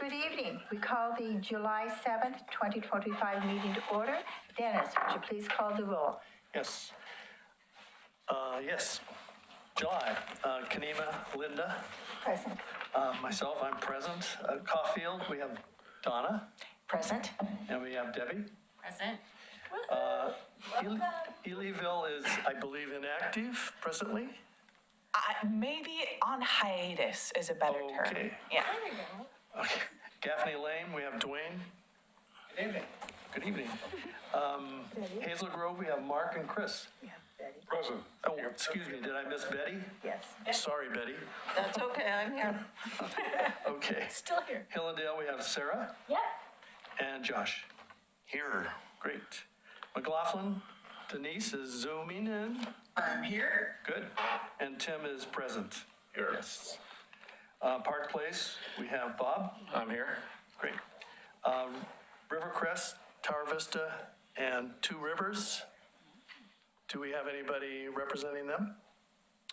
Good evening. We call the July 7th, 2025 meeting to order. Dennis, would you please call the roll? Yes. Yes. July, Kanema, Linda, Present. myself, I'm present. Caulfield, we have Donna, Present. and we have Debbie. Present. Elyville is, I believe, inactive presently. Maybe on hiatus is a better term. Okay. Yeah. Okay. Gaffney Lane, we have Dwayne. Good evening. Good evening. Hazel Grove, we have Mark and Chris. Yeah, Betty. Present. Oh, excuse me, did I miss Betty? Yes. Sorry, Betty. That's okay, I'm here. Okay. Still here. Hillendale, we have Sarah. Yep. And Josh. Here. Great. McLaughlin, Denise is zooming in. I'm here. Good. And Tim is present. Here. Yes. Park Place, we have Bob. I'm here. Great. Rivercrest, Tower Vista, and Two Rivers. Do we have anybody representing them?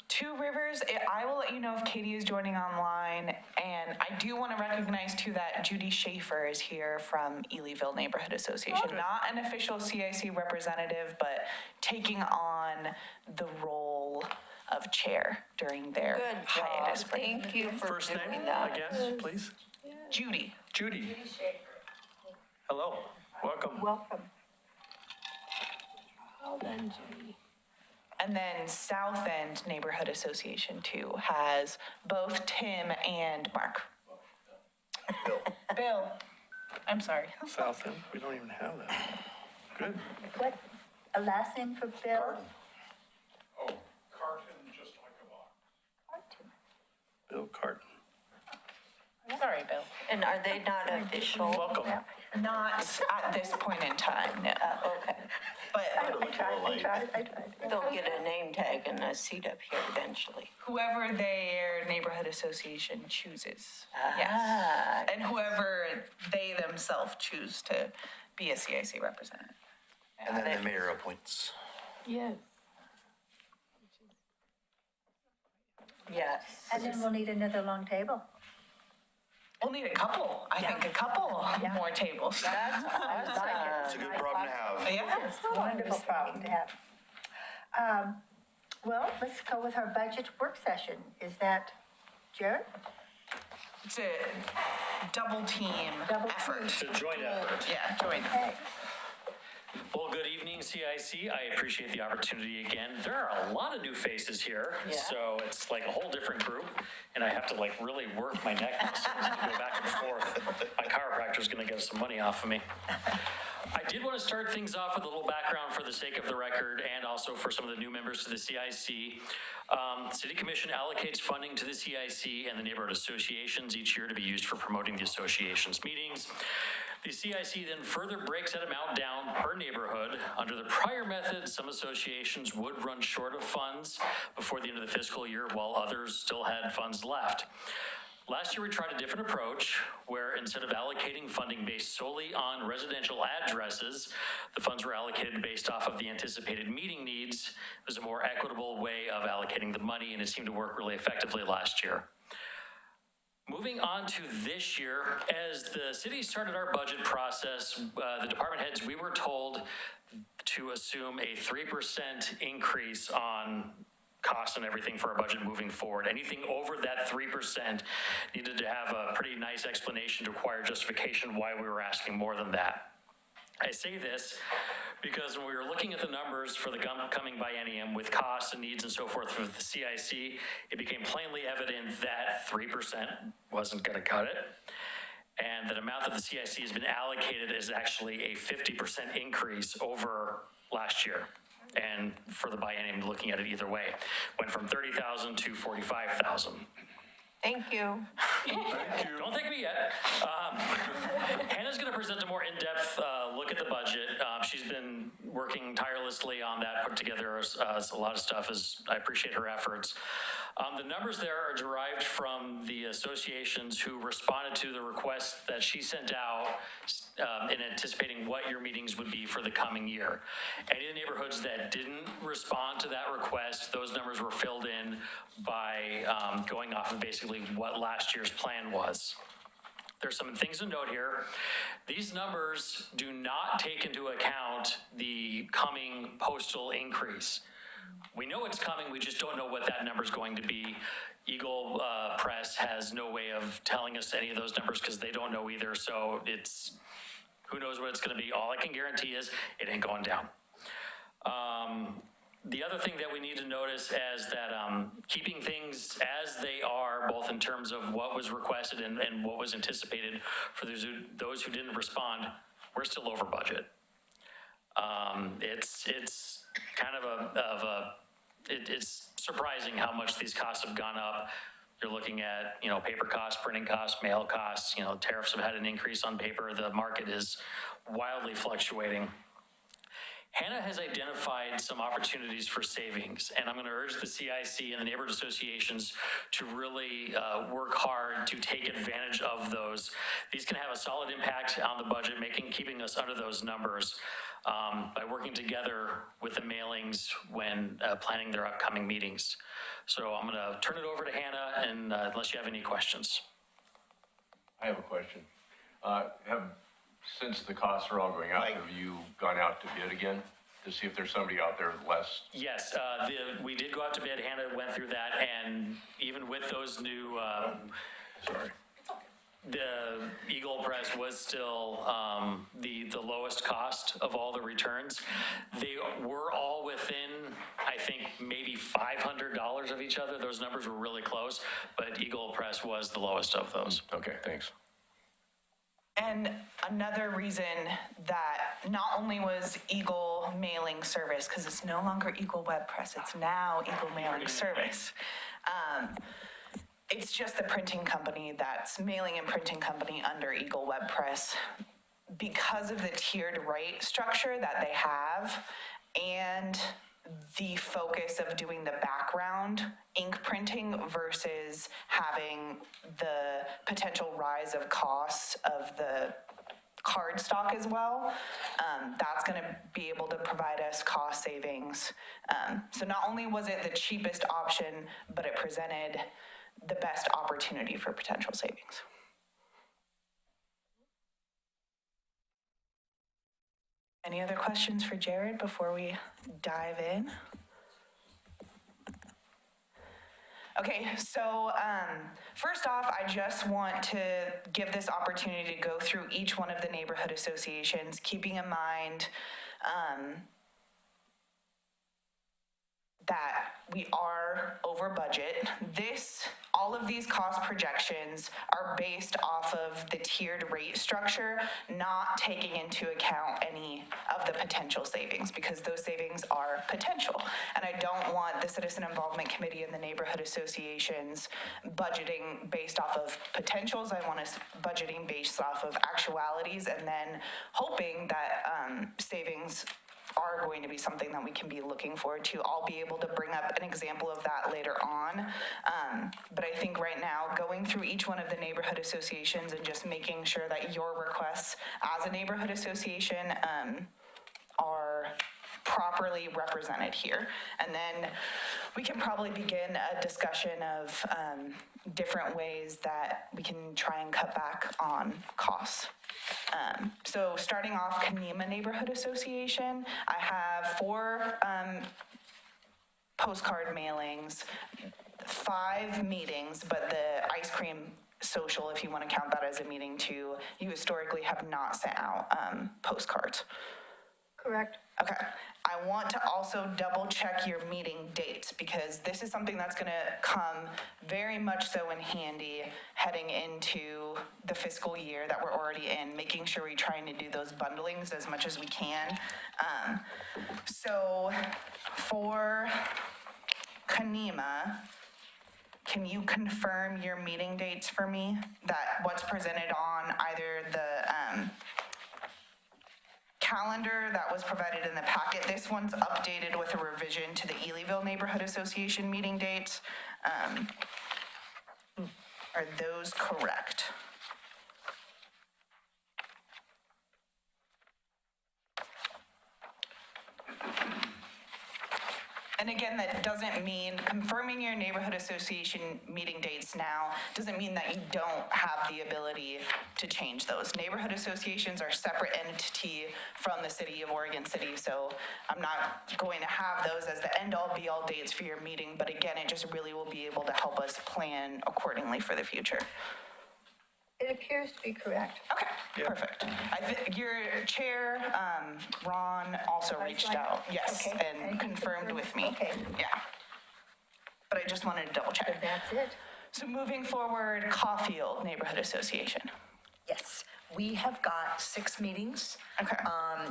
Two Rivers, I will let you know if Katie is joining online. And I do want to recognize too that Judy Schaefer is here from Elyville Neighborhood Association. Okay. Not an official CIC representative, but taking on the role of chair during their Good hiatus job, break. thank you for First name doing that. again, please. Judy. Judy. Hello. Welcome. Welcome. And then South End Neighborhood Association too has both Tim and Mark. Bill. I'm sorry. South End, we don't even have that. Good. What, a last name for Bill? Oh, Carton, just like a box. Martin. Bill Carton. Sorry, Bill. And are they not official? Welcome. Not at this point in time, no. Okay, But I tried. they'll get a name tag and a seat up here eventually. whoever their neighborhood association chooses, yes. Ah, And whoever they themselves choose to be a CIC representative. And then the mayor appoints. yes. Yes. And then we'll need another long table. We'll need a couple, I think a couple more tables. That's awesome. It's a good problem to have. Yeah. It's a wonderful problem to have. Well, let's go with our budget work session. Is that Jared? It's a double team Double effort. team. It's a joint effort. Yeah, joint. Okay. Well, good evening, CIC. I appreciate the opportunity again. There are a lot of new faces here, Yeah. so it's like a whole different group, and I have to like really work my neck muscles to go back and forth. My chiropractor's going to get some money off of me. I did want to start things off with a little background for the sake of the record and also for some of the new members to the CIC. City Commission allocates funding to the CIC and the neighborhood associations each year to be used for promoting the association's meetings. The CIC then further breaks that amount down per neighborhood. Under the prior method, some associations would run short of funds before the end of the fiscal year, while others still had funds left. Last year, we tried a different approach where instead of allocating funding based solely on residential addresses, the funds were allocated based off of the anticipated meeting needs. It was a more equitable way of allocating the money, and it seemed to work really effectively last year. Moving on to this year, as the city started our budget process, the department heads, we were told to assume a 3% increase on costs and everything for our budget moving forward. Anything over that 3% needed to have a pretty nice explanation to acquire justification why we were asking more than that. I say this because when we were looking at the numbers for the coming biennium with costs and needs and so forth for the CIC, it became plainly evident that 3% wasn't going to cut it. And the amount that the CIC has been allocated is actually a 50% increase over last year. And for the biennium, looking at it either way, went from 30,000 to 45,000. Thank you. Don't thank me yet. Hannah's going to present a more in-depth look at the budget. She's been working tirelessly on that, put together a lot of stuff. I appreciate her efforts. The numbers there are derived from the associations who responded to the request that she sent out in anticipating what your meetings would be for the coming year. Any of the neighborhoods that didn't respond to that request, those numbers were filled in by going off of basically what last year's plan was. there's some things to note here. These numbers do not take into account the coming postal increase. We know it's coming, we just don't know what that number's going to be. Eagle Press has no way of telling us any of those numbers because they don't know either, so it's, who knows what it's gonna be. All I can guarantee is it ain't going down. The other thing that we need to notice is that keeping things as they are, both in terms of what was requested and what was anticipated for those who didn't respond, we're still over budget. It's kind of it's surprising how much these costs have gone up. You're looking at, you know, paper costs, printing costs, mail costs, you know, tariffs have had an increase on paper. The market is wildly fluctuating. Hannah has identified some opportunities for savings, and I'm going to urge the CIC and the neighborhood associations to really work hard to take advantage of those. These can have a solid impact on the budget, keeping us under those numbers by working together with the mailings when planning their upcoming meetings. So I'm going to turn it over to Hannah, and unless you have any questions. I have a question. Since the costs are all going up, have you gone out to bid again to see if there's somebody out there less? Yes, we did go out to bid. Hannah went through that, and even with those new, the Eagle Press was still the lowest cost of all the returns. They were all within, I think, maybe $500 of each other. Those numbers were really close, but Eagle Press was the lowest of those. Okay, thanks. And another reason that not only was Eagle Mailing Service, because it's no longer Eagle Web Press, it's now Eagle Mailing Service. It's just the printing company that's mailing and printing company under Eagle Web Press. Because of the tiered rate structure that they have and the focus of doing the background ink printing versus having the potential rise of costs of the card stock as well, that's going to be able to provide us cost savings. So not only was it the cheapest option, but it presented the best opportunity for potential savings. Any other questions for Jared before we dive in? Okay, so first off, I just want to give this opportunity to go through each one of the neighborhood associations, keeping in mind that we are over budget. All of these cost projections are based off of the tiered rate structure, not taking into account any of the potential savings, because those savings are potential. And I don't want the Citizen Involvement Committee and the neighborhood associations budgeting based off of potentials. I want us budgeting based off of actualities, and then hoping that savings are going to be something that we can be looking forward to. I'll be able to bring up an example of that later on. But I think right now, going through each one of the neighborhood associations and just making sure that your requests as a neighborhood association are properly represented here. And then we can probably begin a discussion of different ways that we can try and cut back on costs. So starting off, Kanema Neighborhood Association, I have 4 postcard mailings, 5 meetings, but the ice cream social, if you want to count that as a meeting too, you historically have not sent out postcards. Correct. Okay. I want to also double check your meeting dates, because this is something that's going to come very much so in handy heading into the fiscal year that we're already in, making sure we're trying to do those bundlings as much as we can. So for Kanema, can you confirm your meeting dates for me? That what's presented on either the calendar that was provided in the packet. This one's updated with a revision to the Elyville Neighborhood Association meeting dates. Are those correct? And And again, that doesn't mean confirming your neighborhood association meeting dates now doesn't mean that you don't have the ability to change those. Neighborhood associations are a separate entity from the city of Oregon City, so I'm not going to have those as the end-all be-all dates for your meeting, but again, it just really will be able to help us plan accordingly for the future. It appears to be correct. Okay, perfect. I think your chair, Ron, also reached out, yes, Okay. and confirmed with me. Okay. Yeah. But I just wanted to double Then check. that's it. So moving forward, Caulfield Neighborhood Association. Yes, we have got 6 meetings. Okay.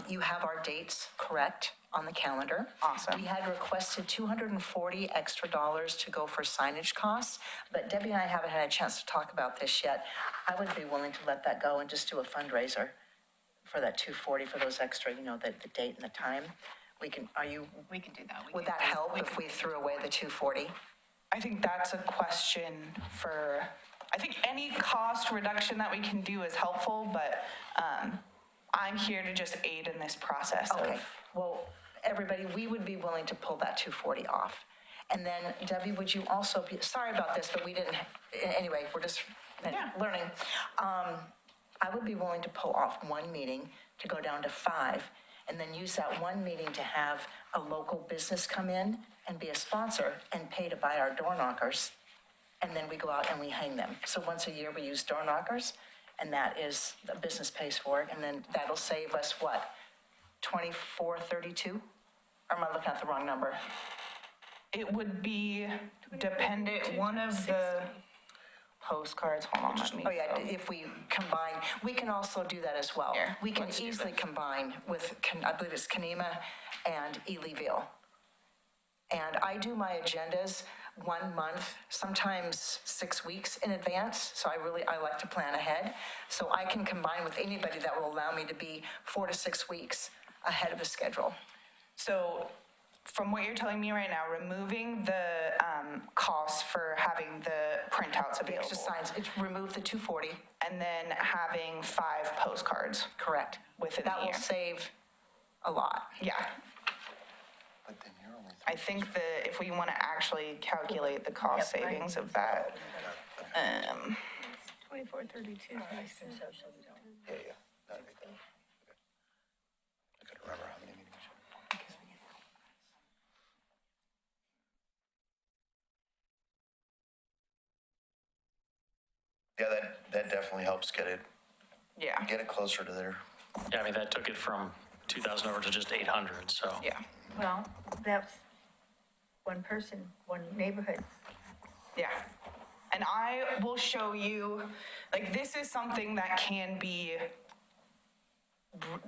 You have our dates correct on the calendar. Awesome. We had requested $240 extra to go for signage costs, but Debbie and I haven't had a chance to talk about this yet. I would be willing to let that go and just do a fundraiser for that $240 for those extra, the date and the time. We can do that. Would that help if we threw away the $240? I think that's a question for, I think any cost reduction that we can do is helpful, but I'm here to just aid in this process Okay, of, well, everybody, we would be willing to pull that 240 off. And then Debbie, would you also be, sorry about this, but we didn't, anyway, we're just Yeah. learning. I would be willing to pull off 1 meeting to go down to 5, and then use that 1 meeting to have a local business come in and be a sponsor and pay to buy our door knockers. And then we go out and we hang them. So once a year we use door knockers, and that is, the business pays for it, and then that'll save us what? 2432? Or am I looking at the wrong number? it would be dependent, one of the postcards, hold on, let me. Oh, yeah, if we combine, we can also do that as well. Here, We can let's do easily this. combine with, I believe it's Kanema and Elyville. And I do my agendas 1 month, sometimes 6 weeks in advance, so I like to plan ahead. So I can combine with anybody that will allow me to be 4 to 6 weeks ahead of the schedule. So from what you're telling me right now, removing the cost for having the printouts The available. extra signs, it's remove the 240, And then having 5 postcards. correct. Within That the will year. save a lot. Yeah. I think that if we want to actually calculate the cost Yep, right. savings of that, 2432. Yeah. I couldn't remember how many meetings. Yeah, that definitely helps get it yeah, closer to there. Yeah, I mean, that took it from 2,000 over to just 800, so. yeah. Well, that's one person, one neighborhood. Yeah. And I will show you, like, this is something that can be,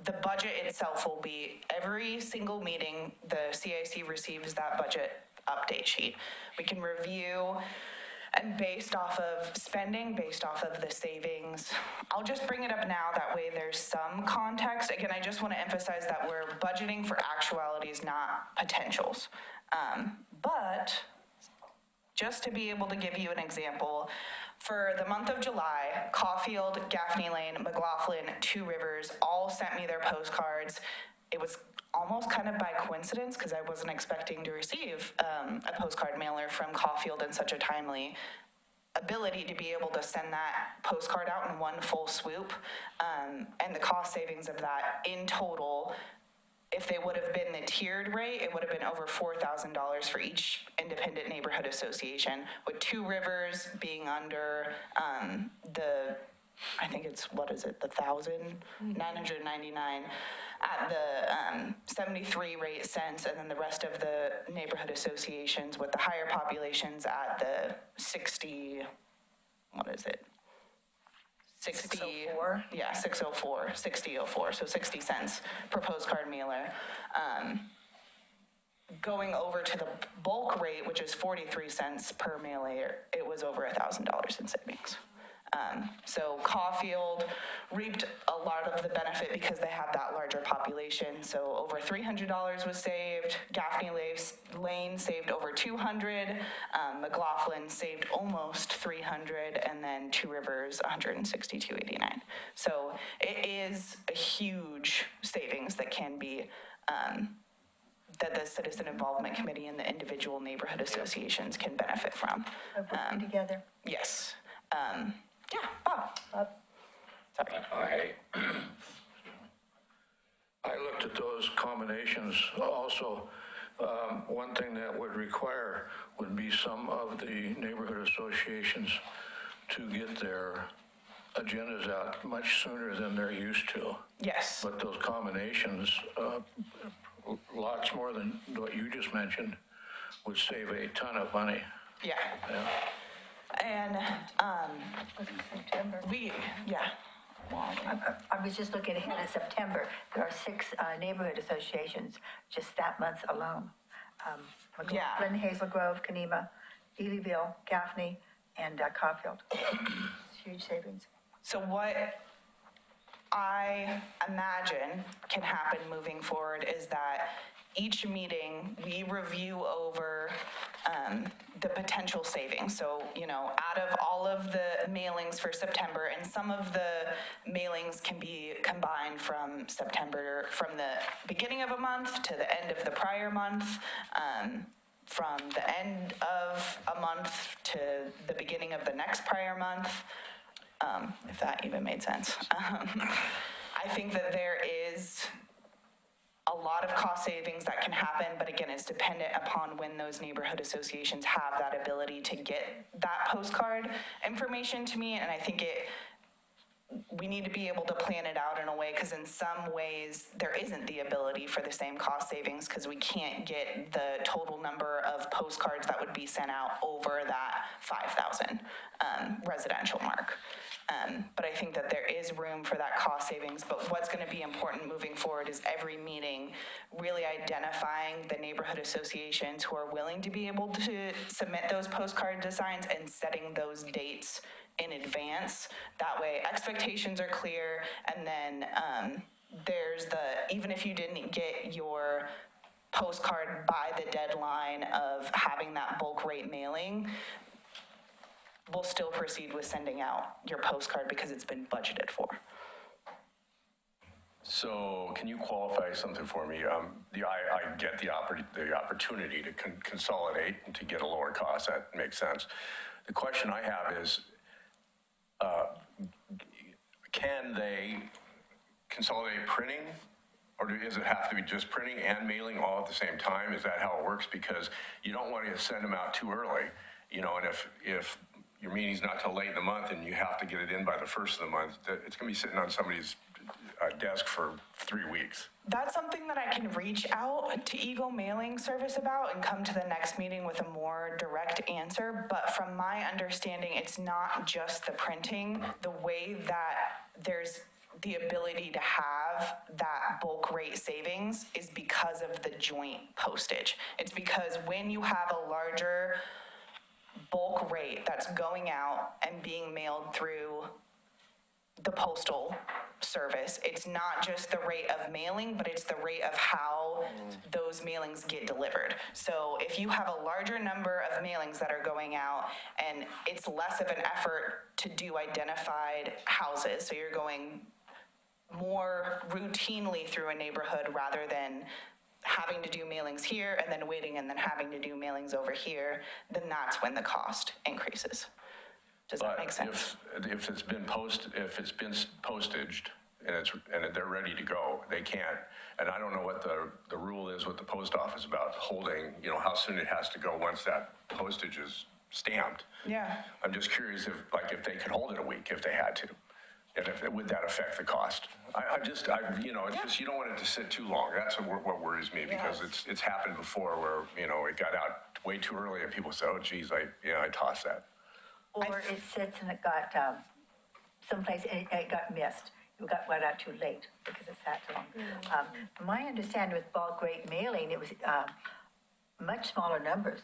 the budget itself will be, every single meeting, the CIC receives that budget update sheet. We can review, and based off of spending, based off of the savings, I'll just bring it up now, that way there's some context. Again, I just want to emphasize that we're budgeting for actualities, not potentials. But just to be able to give you an example, for the month of July, Caulfield, Gaffney Lane, McLaughlin, Two Rivers all sent me their postcards. It was almost kind of by coincidence, because I wasn't expecting to receive a postcard mailer from Caulfield in such a timely ability to be able to send that postcard out in one full swoop. And the cost savings of that in total, if they would have been the tiered rate, it would have been over $4,000 for each independent neighborhood association, with Two Rivers being under I think it's, what is it, the 1,999 at the 73 rate cents, and then the rest of the neighborhood associations with the higher populations at the 60, what is it? 60, 604? Yeah, 604, 6004, so 60 cents per postcard mailer. Going over to the bulk rate, which is 43 cents per mailer, it was over $1,000 in savings. So Caulfield reaped a lot of the benefit because they have that larger population. So over $300 was saved. Gaffney Lane saved over $200. McLaughlin saved almost $300, and then Two Rivers $162.89. So it is a huge savings that can be that the Citizen Involvement Committee and the individual neighborhood associations can benefit from. Are working together? Yes. Yeah, Bob. Sorry. I looked at those combinations also. One thing that would require would be some of the neighborhood associations to get their agendas out much sooner than they're used to. Yes. But those combinations, lots more than what you just mentioned, would save a ton of money. Yeah. Yeah. And Was it September? I was just looking ahead at September. There are 6 neighborhood associations just that month alone. Macklin, Hazel Grove, Kenema, Elyville, Gaffney, and Caulfield. It's huge savings. So what I imagine can happen moving forward is that each meeting, we review over the potential savings. So, out of all of the mailings for September, and some of the mailings can be combined from September, from the beginning of a month to the end of the prior month, from the end of a month to the beginning of the next prior month, if that even made sense. I think that there is a lot of cost savings that can happen, but again, it's dependent upon when those neighborhood associations have that ability to get that postcard information to me, and I think we need to be able to plan it out in a way, because in some ways, there isn't the ability for the same cost savings, because we can't get the total number of postcards that would be sent out over that 5,000 residential mark. But I think that there is room for that cost savings, but what's going to be important moving forward is every meeting really identifying the neighborhood associations who are willing to be able to submit those postcard designs and setting those dates in advance. That way expectations are clear, and then there's even if you didn't get your postcard by the deadline of having that bulk rate mailing, we'll still proceed with sending out your postcard because it's been budgeted for. So can you qualify something for me? I get the opportunity to consolidate and to get a lower cost. That makes sense. The question I have is, can they consolidate printing, or does it have to be just printing and mailing all at the same time? Is that how it works? Because you don't want to send them out too early, and if your meeting's not till late in the month and you have to get it in by the first of the month, it's going to be sitting on somebody's desk for 3 weeks. That's something that I can reach out to Eagle Mailing Service about and come to the next meeting with a more direct answer. But from my understanding, it's not just the printing. The way that there's the ability to have that bulk rate savings is because of the joint postage. It's because when you have a larger bulk rate that's going out and being mailed through the postal service, it's not just the rate of mailing, but it's the rate of how those mailings get delivered. So if you have a larger number of mailings that are going out and it's less of an effort to do identified houses, so you're going more routinely through a neighborhood rather than having to do mailings here and then waiting and then having to do mailings over here, then that's when the cost increases. Does that make sense? If it's been postaged and they're ready to go, they can't. And I don't know what the rule is with the post office about holding, how soon it has to go once that postage is stamped. Yeah. I'm just curious if they could hold it a week if they had to. And would that affect the cost? It's just, you don't want it to sit too long. That's what worries me, because it's happened before where, it got out way too early and people say, oh geez, I tossed that. Or it sits and it got someplace, and it got missed. It got out too late because it sat too long. My understanding with bulk rate mailing, it was much smaller numbers.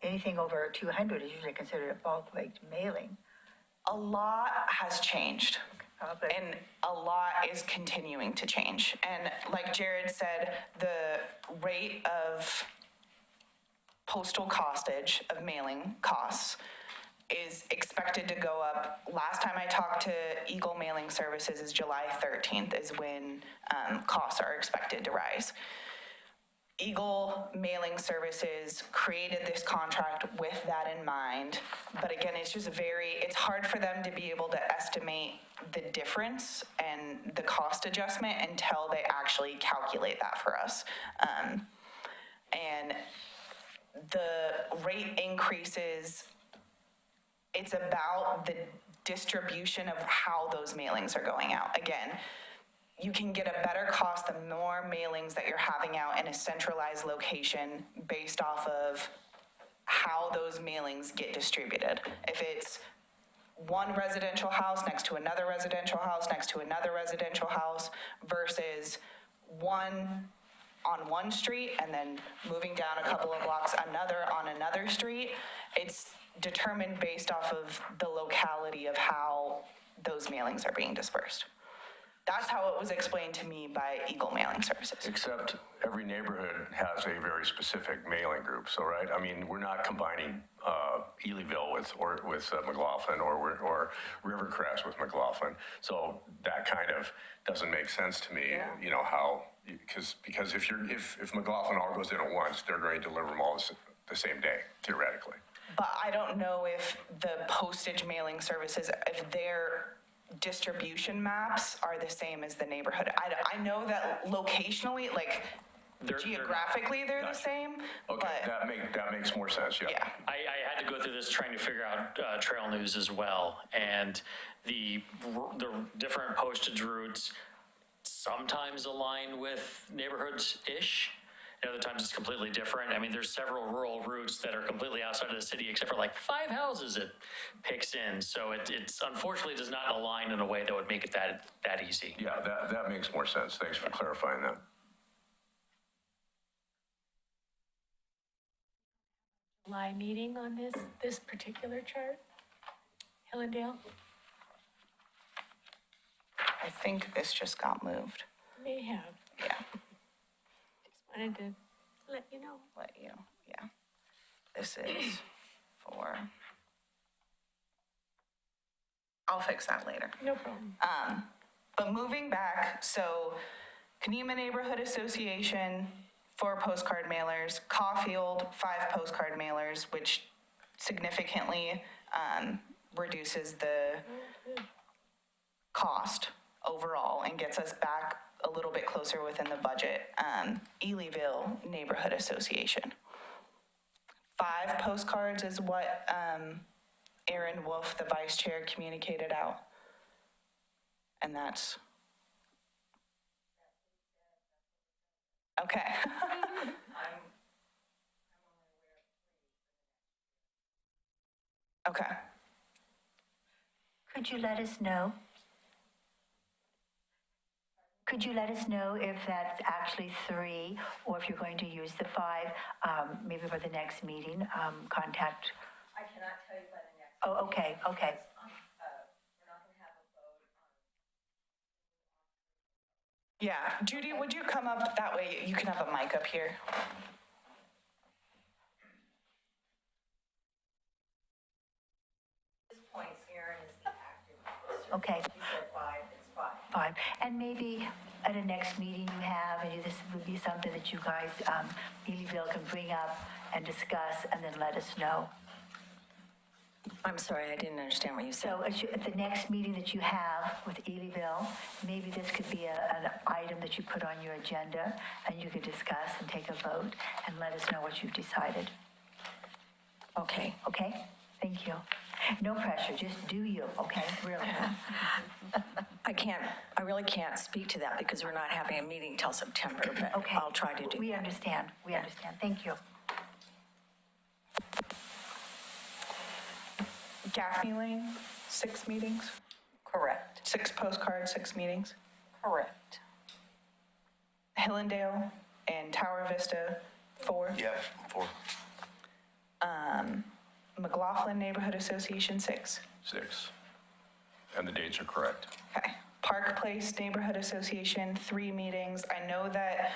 Anything over 200 is usually considered a bulk rate mailing. A lot has changed, and a lot is continuing to change. And like Jared said, the rate of postal costage of mailing costs is expected to go up. Last time I talked to Eagle Mailing Services is July 13th is when costs are expected to rise. Eagle Mailing Services created this contract with that in mind. But again, it's hard for them to be able to estimate the difference and the cost adjustment until they actually calculate that for us. And the rate increases, it's about the distribution of how those mailings are going out. Again, you can get a better cost the more mailings that you're having out in a centralized location based off of how those mailings get distributed. If it's one residential house next to another residential house next to another residential house versus one on one street and then moving down a couple of blocks another on another street, it's determined based off of the locality of how those mailings are being dispersed. That's how it was explained to me by Eagle Mailing Services. Except every neighborhood has a very specific mailing group, so, right? I mean, we're not combining Elyville with McLaughlin or Rivercrest with McLaughlin. So that kind of doesn't make sense to me, you know, how, because if McLaughlin all goes in at once, they're going to deliver them all the same day, theoretically. But I don't know if the postage mailing services, if their distribution maps are the same as the neighborhood. I know that locationally, like geographically, they're the same. Okay, but that makes more sense, yeah. yeah. I had to go through this trying to figure out trail news as well, and the different postage routes sometimes align with neighborhoods-ish, and other times it's completely different. I mean, there's several rural routes that are completely outside of the city, except for like 5 houses it picks in, so it's unfortunately does not align in a way that would make it that easy. Yeah, that makes more sense. Thanks for clarifying that. July meeting on this particular chart? Hillendale? I think this just got moved. May have. Yeah, Just wanted to let you know. yeah. This is for, I'll fix that later. No problem. But moving back, so Kenema Neighborhood Association, 4 postcard mailers, Caulfield, 5 postcard mailers, which significantly reduces the cost overall and gets us back a little bit closer within the budget. Elyville Neighborhood Association. 5 postcards is what Aaron Wolf, the vice chair, communicated out. And that's... Okay. Okay. Could you let us know? Could you let us know if that's actually 3, or if you're going to use the 5, maybe for the next meeting, contact? I cannot tell you by the next. Oh, okay. We're not going to have a vote on. Yeah, Judy, would you come up? That way you can have a mic up here. At this point, Aaron is the active. Okay. He said 5, it's 5. 5. And maybe at a next meeting you have, and this would be something that you guys, Elyville can bring up and discuss, and then let us know. I'm sorry, I didn't understand what you said. So at the next meeting that you have with Elyville, maybe this could be an item that you put on your agenda, and you could discuss and take a vote, and let us know what you've decided. Okay. Okay? Thank you. No pressure, just do you, okay? Really. I really can't speak to that because we're not having a meeting till September, but Okay. I'll try to do We that. understand, Thank you. Gaffney Lane, 6 meetings, Correct. 6 postcards, 6 meetings. Correct. Hillendale and Tower Vista, 4. Yeah, 4. McLaughlin Neighborhood Association, 6. 6. And the dates are correct. Okay. Park Place Neighborhood Association, 3 meetings. I know that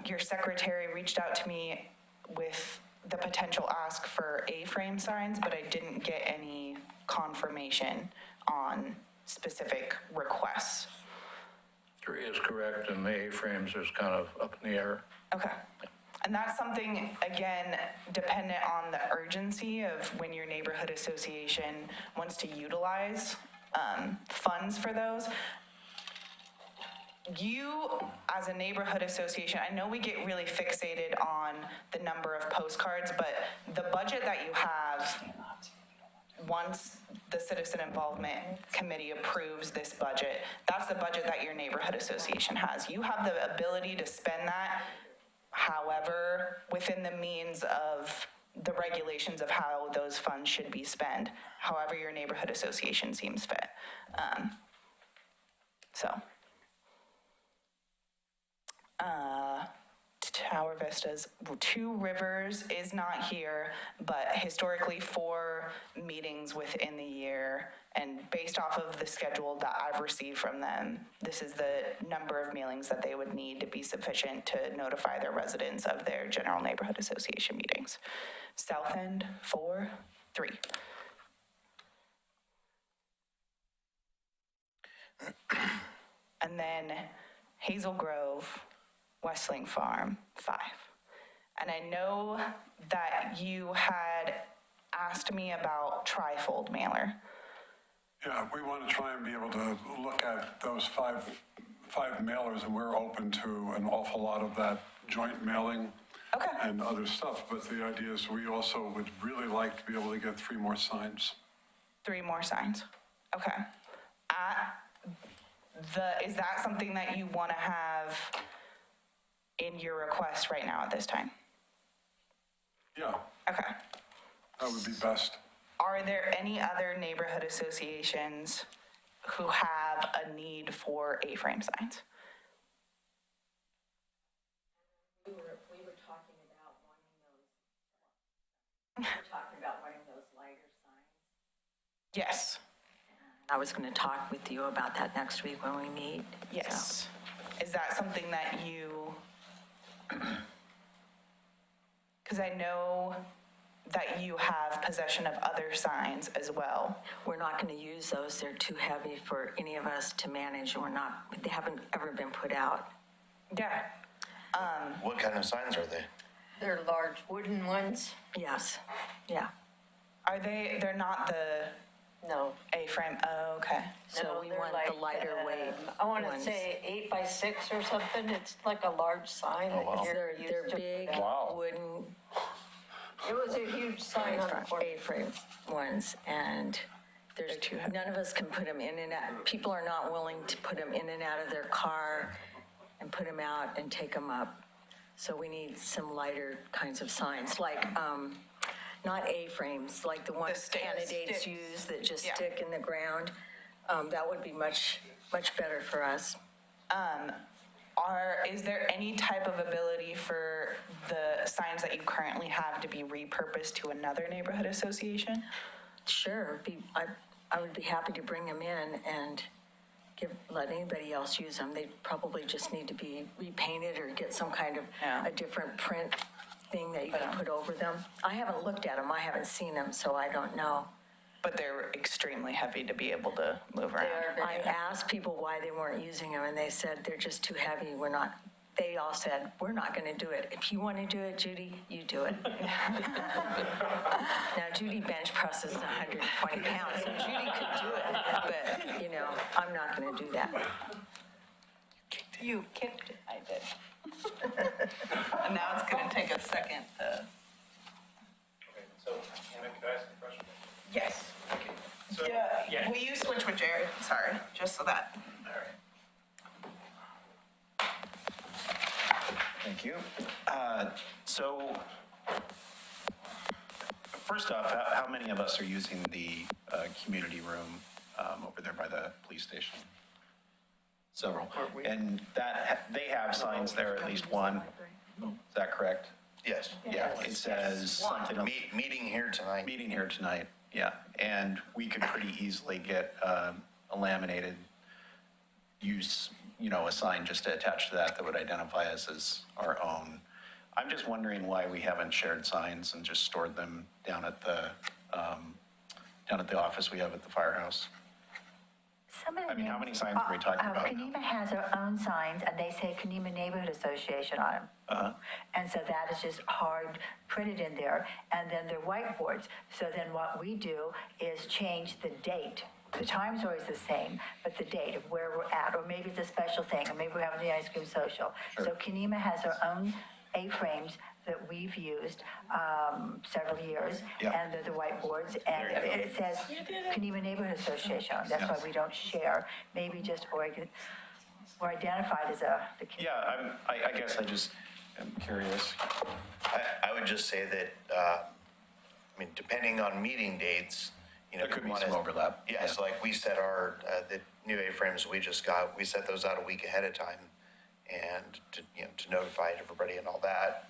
your secretary reached out to me with the potential ask for A-frame signs, but I didn't get any confirmation on specific requests. 3 is correct, and the A-frames is kind of up in the air. Okay. And that's something, again, dependent on the urgency of when your neighborhood association wants to utilize funds for those. You, as a neighborhood association, I know we get really fixated on the number of postcards, but the budget that you have, once the Citizen Involvement Committee approves this budget, that's the budget that your neighborhood association has. You have the ability to spend that, however, within the means of the regulations of how those funds should be spent, however your neighborhood association seems fit. Tower Vistas, Two Rivers is not here, but historically 4 meetings within the year, and based off of the schedule that I've received from them, this is the number of mailings that they would need to be sufficient to notify their residents of their general neighborhood association meetings. South End, 4, 3. And then Hazel Grove, Westling Farm, 5. And I know that you had asked me about trifold mailer. Yeah, we want to try and be able to look at those five mailers, and we're open to an awful lot of that joint mailing Okay. and other stuff. But the idea is we also would really like to be able to get 3 more signs. 3 more signs. Okay. Is that something that you want to have in your request right now at this time? Yeah, Okay. that would be best. Are there any other neighborhood associations who have a need for A-frame signs? We were talking about wanting those lighter signs. Yes. I was going to talk with you about that next week when we meet. Yes. Is that something that you, because I know that you have possession of other signs as well. We're not going to use those. They're too heavy for any of us to manage. They haven't ever been put out. Yeah. What kind of signs are they? They're large wooden ones? Yes, yeah. They're not the No. A-frame? Oh, okay. So No, we they're want like, the lighter weight I want to ones. say 8 by 6 or something. It's like a large sign. Oh, wow. that you're used They're to big put out. wooden It was a huge sign on the corner. A-frame ones, and They're too heavy. none of us can put them in and out. People are not willing to put them in and out of their car and put them out and take them up. So we need some lighter kinds of signs, like, not A-frames, like the ones sticks. candidates Sticks. use that just Yeah. stick in the ground. That would be much better for us. Is there any type of ability for the signs that you currently have to be repurposed to another neighborhood association? Sure, I would be happy to bring them in and let anybody else use them. They probably just need to be repainted or get some kind of Yeah. a different print thing that you can put over them. I haven't looked at them, I haven't seen them, so I don't know. But they're extremely heavy to be able to move around. I asked people why they weren't using them, and they said they're just too heavy. They all said, we're not going to do it. If you want to do it, Judy, you do it. Now, Judy bench presses 120 pounds, so Judy could do it, but, I'm not going to do that. You kicked it. I did. And now it's going to take a second to. So, Anna, could I ask a question? Yes. So, Yeah. Will you switch with Jared? Sorry, just so that. Thank you. So, first off, how many of us are using the community room over there by the police station? Several. And they have signs there, at least one. Is that correct? Yes. Yeah, it says something. Meeting here tonight. Meeting here tonight, yeah. And we could pretty easily get a laminated use, a sign just to attach to that would identify us as our own. I'm just wondering why we haven't shared signs and just stored them down at the office we have at the firehouse. Some of the I mean, how names- many signs are we talking about now? Kenema has their own signs, and they say Kenema Neighborhood Association on them. And so that is just hard printed in there, and then they're whiteboards. So then what we do is change the date. The time's always the same, but the date of where we're at, or maybe it's a special thing, or maybe we're having the ice cream social. So Kenema has their own A-frames that we've used several years, Yeah. and they're the whiteboards, and it says Kenema Neighborhood Association. That's why we don't share, maybe just Oregon, we're identified as the. Yeah, I guess I just am curious. I would just say that, I mean, depending on meeting dates, you know. There could be we some wanna- overlap. Yeah, so like we set our, the new A-frames we just got, we set those out a week ahead of time. And to notify everybody and all that,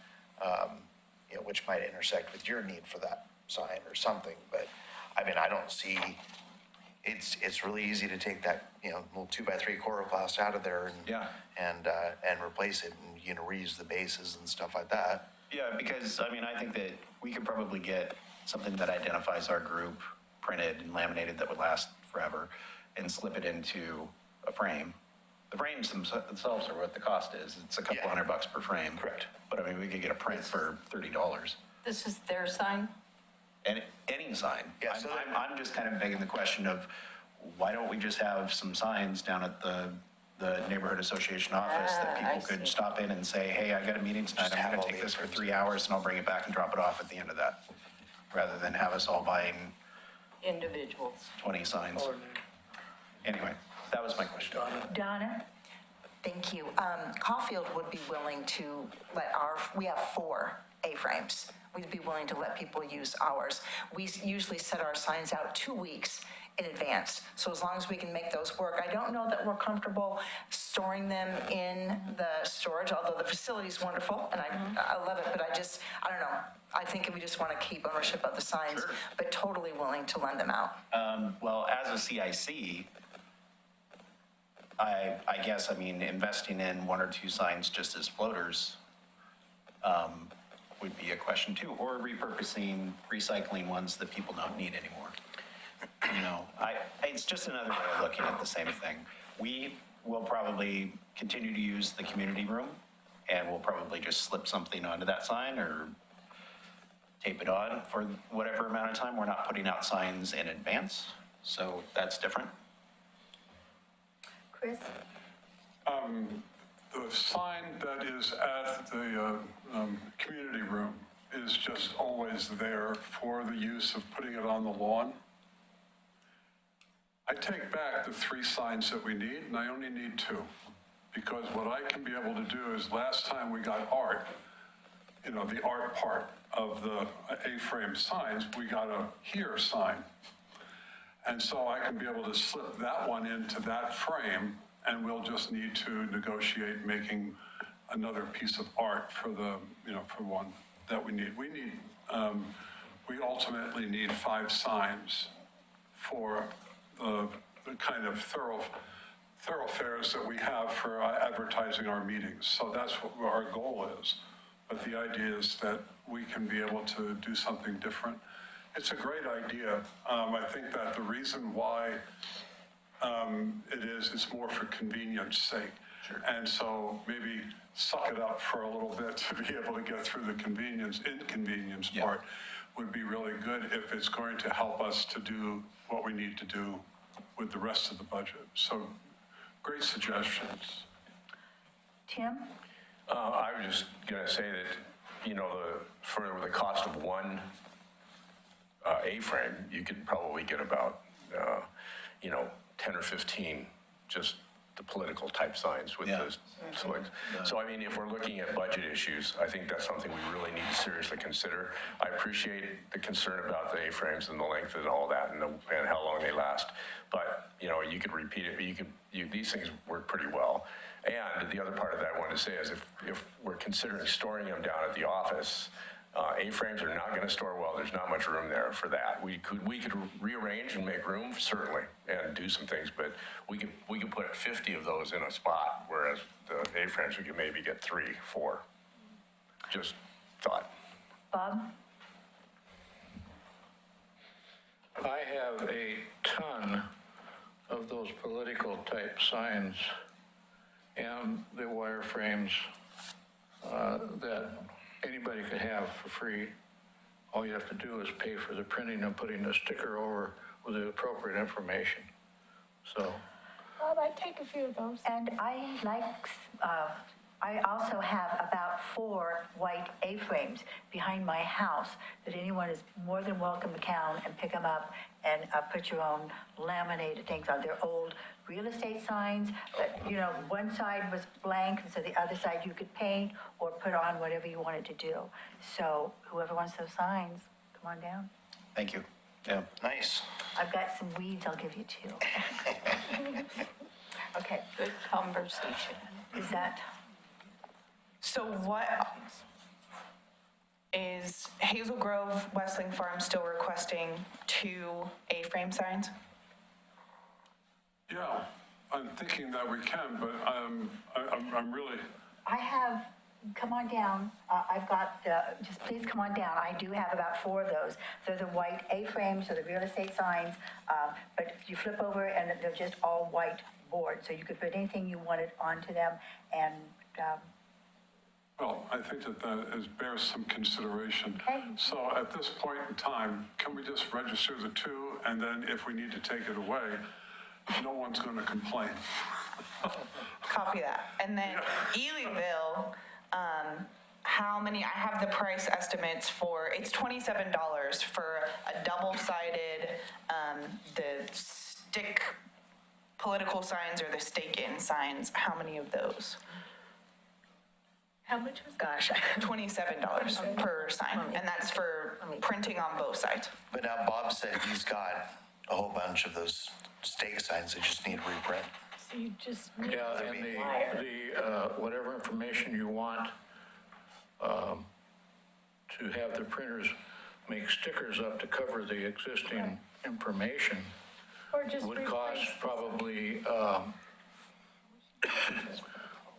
which might intersect with your need for that sign or something. But I mean, I don't see, it's really easy to take that, little 2x3 coroplast out of there and replace it and, reuse the bases and stuff like that. Yeah, because, I mean, I think that we could probably get something that identifies our group printed and laminated that would last forever and slip it into a frame. The frames themselves are what the cost is. It's a couple $100 per frame. Correct. But I mean, we could get a print for $30. This is their sign? And any sign. Yeah, so I'm just kind of begging the question of, why don't we just have some signs down at the neighborhood association office that I people could see. stop in and say, hey, I got a meeting tonight, Just I'm have gonna all take the this for information. 3 hours and I'll bring it back and drop it off at the end of that, rather than have us all buying Individuals. 20 signs. Anyway, that was my question. Donna? Thank you. Caulfield would be willing to we have 4 A-frames. We'd be willing to let people use ours. We usually set our signs out 2 weeks in advance. So as long as we can make those work. I don't know that we're comfortable storing them in the storage, although the facility's wonderful and I love it, but I don't know. I think we just want to keep ownership of the signs, but totally willing to lend them out. Well, as a CIC, I guess, I mean, investing in 1 or 2 signs just as floaters would be a question too, or repurposing, recycling ones that people don't need anymore. It's just another way of looking at the same thing. We will probably continue to use the community room, and we'll probably just slip something onto that sign or tape it on for whatever amount of time. We're not putting out signs in advance, so that's different. Chris? The sign that is at the community room is just always there for the use of putting it on the lawn. I take back the 3 signs that we need, and I only need 2. Because what I can be able to do is, last time we got art, the art part of the A-frame signs, we got a here sign. And so I can be able to slip that one into that frame, and we'll just need to negotiate making another piece of art for the, for one that we need. We ultimately need 5 signs for the kind of thoroughfares that we have for advertising our meetings. So that's what our goal is. But the idea is that we can be able to do something different. It's a great idea. I think that the reason why it's more for convenience sake. Sure. And so maybe suck it up for a little bit to be able to get through the inconvenience part would be really good if it's going to help us to do what we need to do with the rest of the budget. So great suggestions. Tim? I was just going to say that, for the cost of 1 A-frame, you could probably get about, 10 or 15 just the political type signs with the select. So I mean, if we're looking at budget issues, I think that's something we really need to seriously consider. I appreciate the concern about the A-frames and the length and all that and how long they last. But, you could repeat it. These things work pretty well. And the other part of that I wanted to say is if we're considering storing them down at the office, A-frames are not going to store well. There's not much room there for that. We could rearrange and make room, certainly, and do some things, but we could put 50 of those in a spot, whereas the A-frames, we could maybe get 3, 4. Just thought. Bob? I have a ton of those political vertical type signs and the wireframes that anybody could have for free. All you have to do is pay for the printing and putting a sticker over with the appropriate information. So, Bob, I'd take a few of those. And I also have about 4 white A-frames behind my house that anyone is more than welcome to come and pick them up and put your own laminated things on. They're old real estate signs that, you know, one side was blank, and so the other side you could paint or put on whatever you wanted to do. So whoever wants those signs, come on down. Thank you. Yeah. Nice. I've got some weeds, I'll give you 2. Okay, Good conversation. is that? So what is Hazel Grove Westling Farm still requesting 2 A-frame signs? Yeah, I'm thinking that we can, but I'm really, I have, come on down, I've got just please come on down. I do have about 4 of those. They're the white A-frames, or the real estate signs, but you flip over and they're just all white boards. So you could put anything you wanted onto them, and well, I think that bears some consideration. Okay. So at this point in time, can we just register the 2, and then if we need to take it away, no one's going to complain. Copy that. And then Elyville, how many, I have the price estimates for, it's $27 for a double-sided, the stick political signs or the stake-in signs. How many of those? How much was Gosh, $27 per sign, and that's for printing on both sides. But now Bob said he's got a whole bunch of those stake signs that just need reprint. so you just yeah, and the whatever information you want to have the printers make stickers up to cover the existing information or just would cost replace probably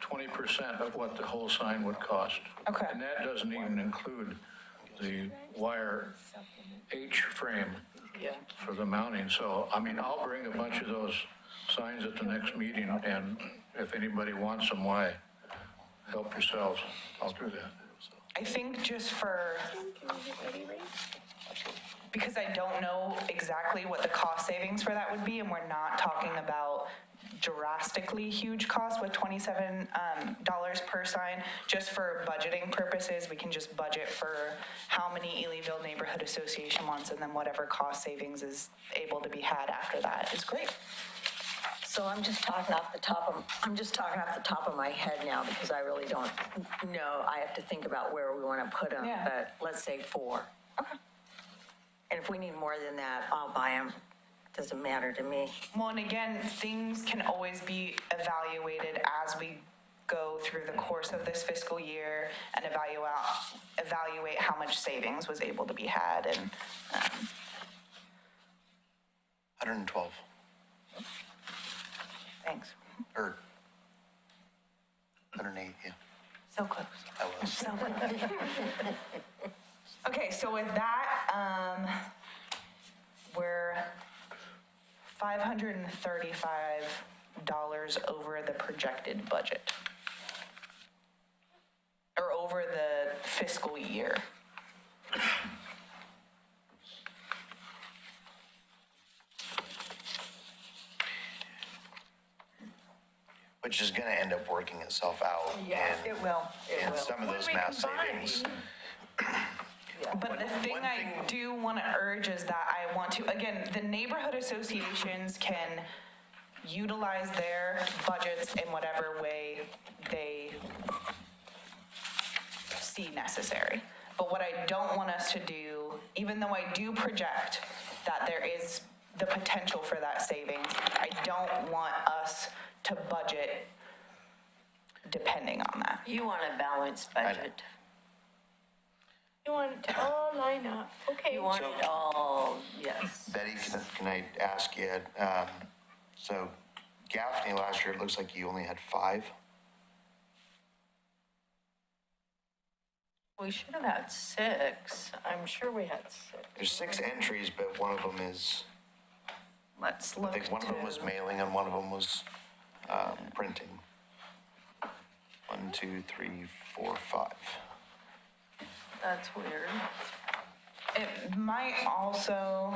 20% of what the whole sign would cost. Okay. And that doesn't even include the wire H frame for the mounting. So, I mean, I'll bring a bunch of those signs at the next meeting, and if anybody wants them, why, help yourselves. I'll do that. I think just for, Can we get ready, Ray? because I don't know exactly what the cost savings for that would be, and we're not talking about drastically huge costs with $27 per sign. Just for budgeting purposes, we can just budget for how many Elyville Neighborhood Association wants, and then whatever cost savings is able to be had after that is great. so I'm just talking off the top of my head now, because I really don't know. I have to think about where we want to put them, Yeah. but let's say 4. Okay. And if we need more than that, I'll buy them. Doesn't matter to me. Well, and again, things can always be evaluated as we go through the course of this fiscal year and evaluate how much savings was able to be had, and 112, thanks. or 108, yeah. So close. That was. Okay, so with that, we're $535 over the projected budget. Or over the fiscal year. Which is going to end up working itself out. Yes, in- it will, it in will. some of When those we mass combine, savings. But the thing I do want to urge is that I want to, again, the neighborhood associations can utilize their budgets in whatever way they see necessary. But what I don't want us to do, even though I do project that there is the potential for that savings, I don't want us to budget depending on that. You want a balanced budget. You want it to all line up. Okay. You want it all, yes. Betty, can I ask you, so Gaffney last year, it looks like you only had 5. We should have had 6. I'm sure we had 6. There's 6 entries, but one of them is, What, let's I look think one of them was to- mailing and one of them was printing. 1, 2, 3, 4, 5. That's weird. It might also,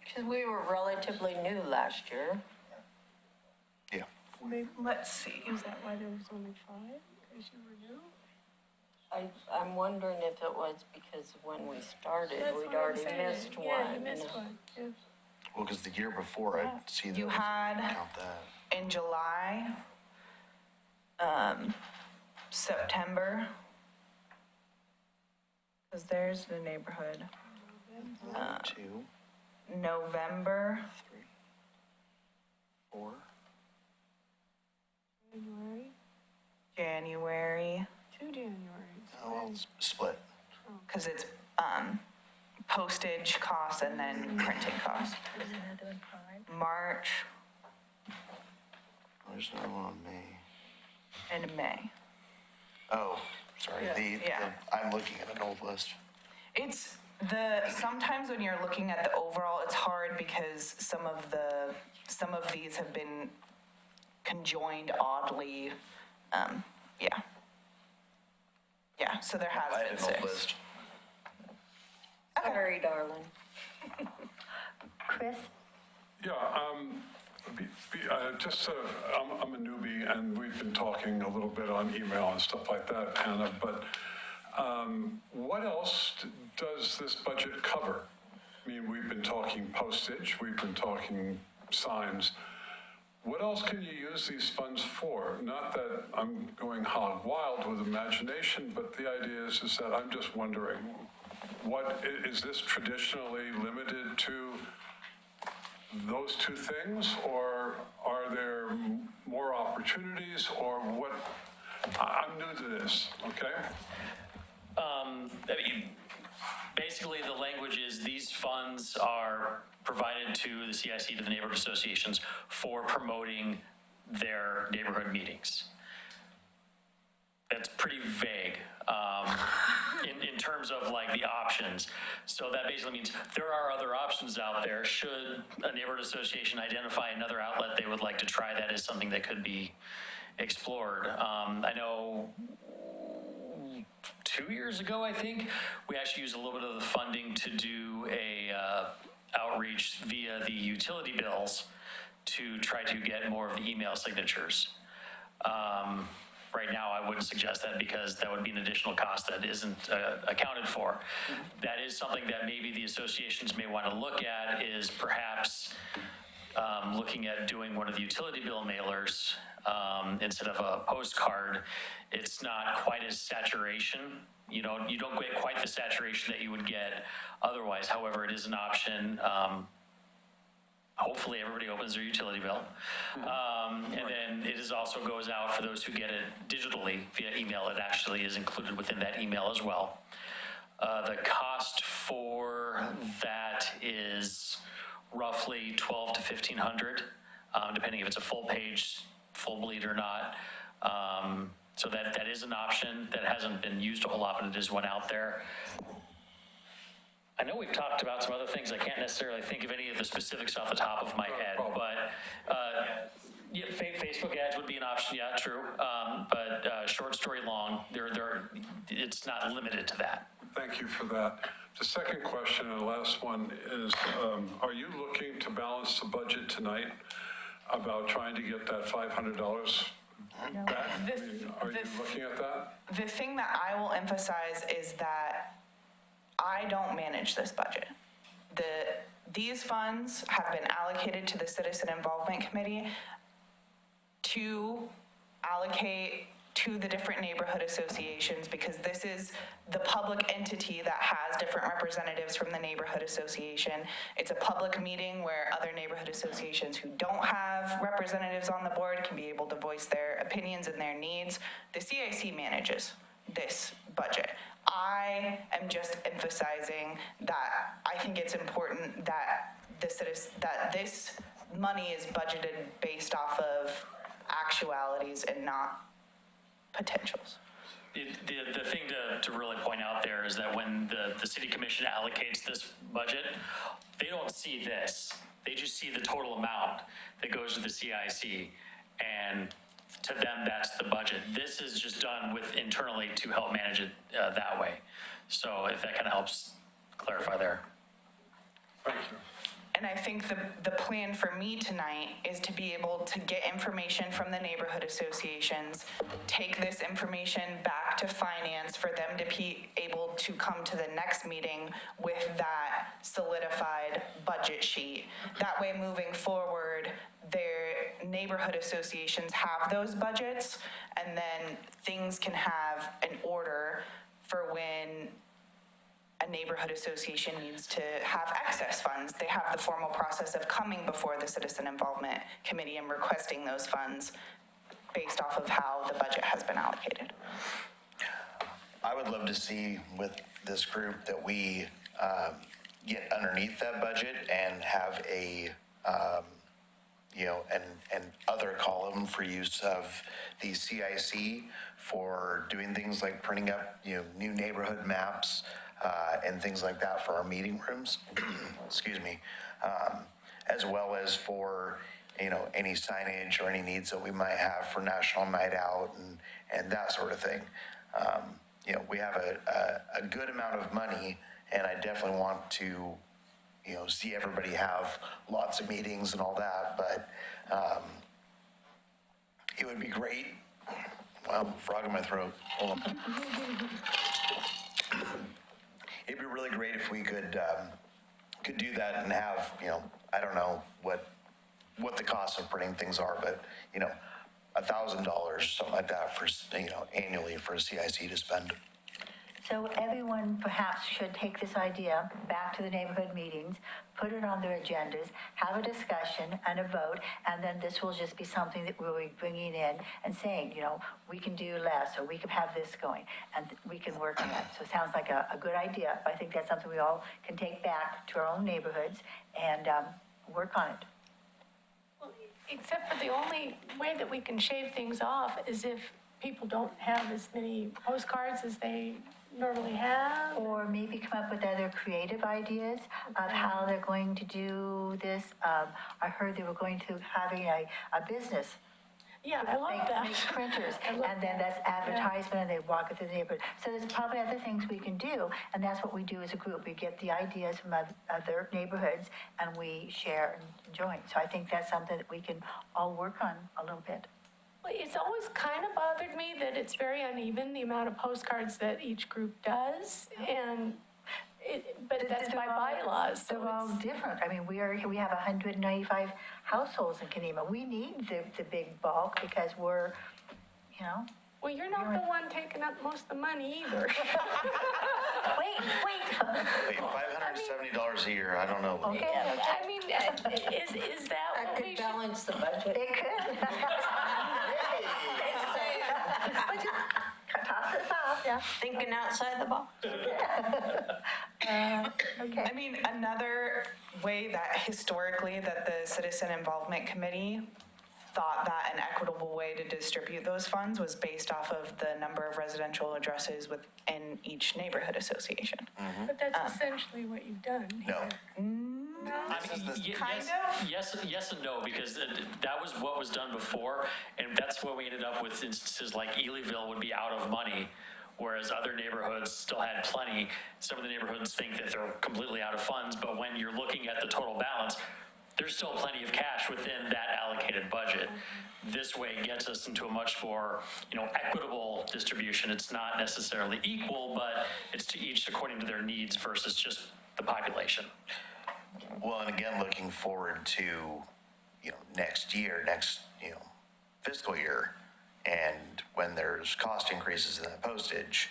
Because we were relatively new last year. Yeah. let's see. Is that why there was only 5? Because you were new? I'm wondering if it was because when we started, That's we'd what I'm already saying. missed one. Yeah, you missed one. Yeah. Well, because the year before, I see that. You had Count that. in July, September, because there's the neighborhood, 2, November, 3, 4. January, January, 2 Januaries. Oh, well, it's split. because it's postage costs and then printing costs. March There's no one on May. and May. Oh, sorry, Yeah. I'm looking at an old list. It's sometimes when you're looking at the overall, it's hard because some of these have been conjoined oddly. Yeah, so there I has had been an old 6. list. Sorry, darling. Chris? Yeah, I'm a newbie, and we've been talking a little bit on email and stuff like that, Hannah, but what else does this budget cover? I mean, we've been talking postage, we've been talking signs. What else can you use these funds for? Not that I'm going hog wild with imagination, but the idea is that I'm just wondering, is this traditionally limited to those two things, or are there more opportunities, or what? I'm new to this, okay? Basically, the language is these funds are provided to the CIC, to the neighborhood associations, for promoting their neighborhood meetings. That's pretty vague in terms of like the options. So that basically means there are other options out there. Should a neighborhood association identify another outlet they would like to try, that is something that could be explored. I know 2 years ago, I think, we actually used a little bit of the funding to do a outreach via the utility bills to try to get more of the email signatures. Right now, I wouldn't suggest that because that would be an additional cost that isn't accounted for. That is something that maybe the associations may want to look at, is perhaps looking at doing one of the utility bill mailers instead of a postcard. It's not quite as saturation. You don't get quite the saturation that you would get otherwise. However, it is an option. Hopefully everybody opens their utility bill. And then it is also goes out for those who get it digitally via email. It actually is included within that email as well. The cost for that is roughly $1,200 to $1,500, depending if it's a full page, full bleed or not. So that is an option that hasn't been used a whole lot, but it is one out there. I know we've talked about some other things. I can't necessarily think of any of the specifics off the top of my head, but yeah, Facebook ads would be an option. Yeah, true. But short story long, it's not limited to that. Thank you for that. The second question and the last one is, are you looking to balance the budget tonight about trying to get that $500 back? Are you looking at that? The thing that I will emphasize is that I don't manage this budget. These funds have been allocated to the Citizen Involvement Committee to allocate to the different neighborhood associations, because this is the public entity that has different representatives from the neighborhood association. It's a public meeting where other neighborhood associations who don't have representatives on the board can be able to voice their opinions and their needs. The CIC manages this budget. I am just emphasizing that I think it's important that this money is budgeted based off of actualities and not potentials. The thing to really point out there is that when the city commission allocates this budget, they don't see this. They just see the total amount that goes to the CIC, and to them, that's the budget. This is just done with internally to help manage it that way. So if that kind of helps clarify there. Thank you. And I think the plan for me tonight is to be able to get information from the neighborhood associations, take this information back to finance for them to be able to come to the next meeting with that solidified budget sheet. That way, moving forward, their neighborhood associations have those budgets, and then things can have an order for when a neighborhood association needs to have excess funds. They have the formal process of coming before the Citizen Involvement Committee and requesting those funds based off of how the budget has been allocated. I would love to see with this group that we get underneath that budget and have a, an other column for use of the CIC for doing things like printing up, new neighborhood maps, and things like that for our meeting rooms, excuse me, as well as for, any signage or any needs that we might have for National Night Out and that sort of thing. We have a good amount of money, and I definitely want to, see everybody have lots of meetings and all that, but it would be great. Well, frog in my throat. Hold on. It'd be really great if we could do that and have, I don't know what the cost of printing things are, but, $1,000, something like that for, annually for a CIC to spend. So everyone perhaps should take this idea back to the neighborhood meetings, put it on their agendas, have a discussion and a vote, and then this will just be something that we'll be bringing in and saying, we can do less, or we can have this going, and we can work on that. So it sounds like a good idea. I think that's something we all can take back to our own neighborhoods and work on it. Well, except for the only way that we can shave things off is if people don't have as many postcards as they normally have. Or maybe come up with other creative ideas of how they're going to do this. I heard they were going to having a business. Yeah, I love that. Make printers, and then that's advertisement, and they walk it through the neighborhood. So there's probably other things we can do, and that's what we do as a group. We get the ideas from other neighborhoods, and we share and join. So I think that's something that we can all work on a little bit. Well, it's always kind of bothered me that it's very uneven, the amount of postcards that each group does, but that's by bylaws. So They're all different. I mean, we have 195 households in Kenema. We need the big bulk because we're, Well, you're not the one taking up most of the money either. Wait, $570 a year, I don't know. okay. I mean, is that That what we could should? balance the budget. It could. Toss this off, yeah. Thinking outside the box. Okay. I mean, another way that historically that the Citizen Involvement Committee thought that an equitable way to distribute those funds was based off of the number of residential addresses within each neighborhood association. But that's essentially what you've done here. No. I mean, Kind of? yes and no, because that was what was done before, and that's what we ended up with instances like Elyville would be out of money, whereas other neighborhoods still had plenty. Some of the neighborhoods think that they're completely out of funds, but when you're looking at the total balance, there's still plenty of cash within that allocated budget. This way gets us into a much more, equitable distribution. It's not necessarily equal, but it's to each according to their needs versus just the population. Well, and again, looking forward to, next year, fiscal year, and when there's cost increases in that postage,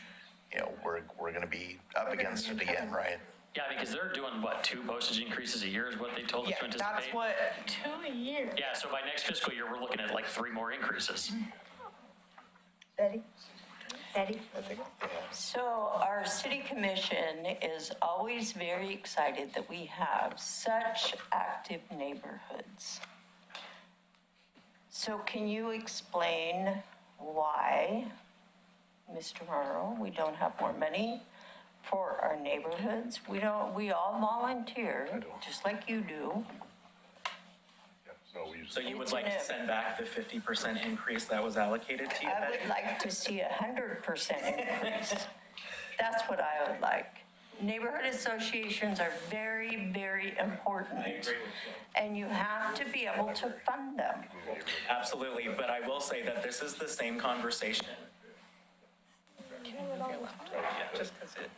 we're going to be up against it again, right? Yeah, because they're doing, 2 postage increases a year is what they told us Yeah, to anticipate? that's what, 2 a year. Yeah, so by next fiscal year, we're looking at 3 more increases. Betty? I think, yeah. So our city commission is always very excited that we have such active neighborhoods. So can you explain why, Mr. Morrow, we don't have more money for our neighborhoods? We all volunteer, just like you do. So you would It's like an to if. send back the 50% increase that was allocated to you? I Betty? would like to see 100% increase. That's what I would like. Neighborhood associations are very, very important. And you have to be able to fund them. Absolutely, but I will say that this is the same conversation. Just 'cause it.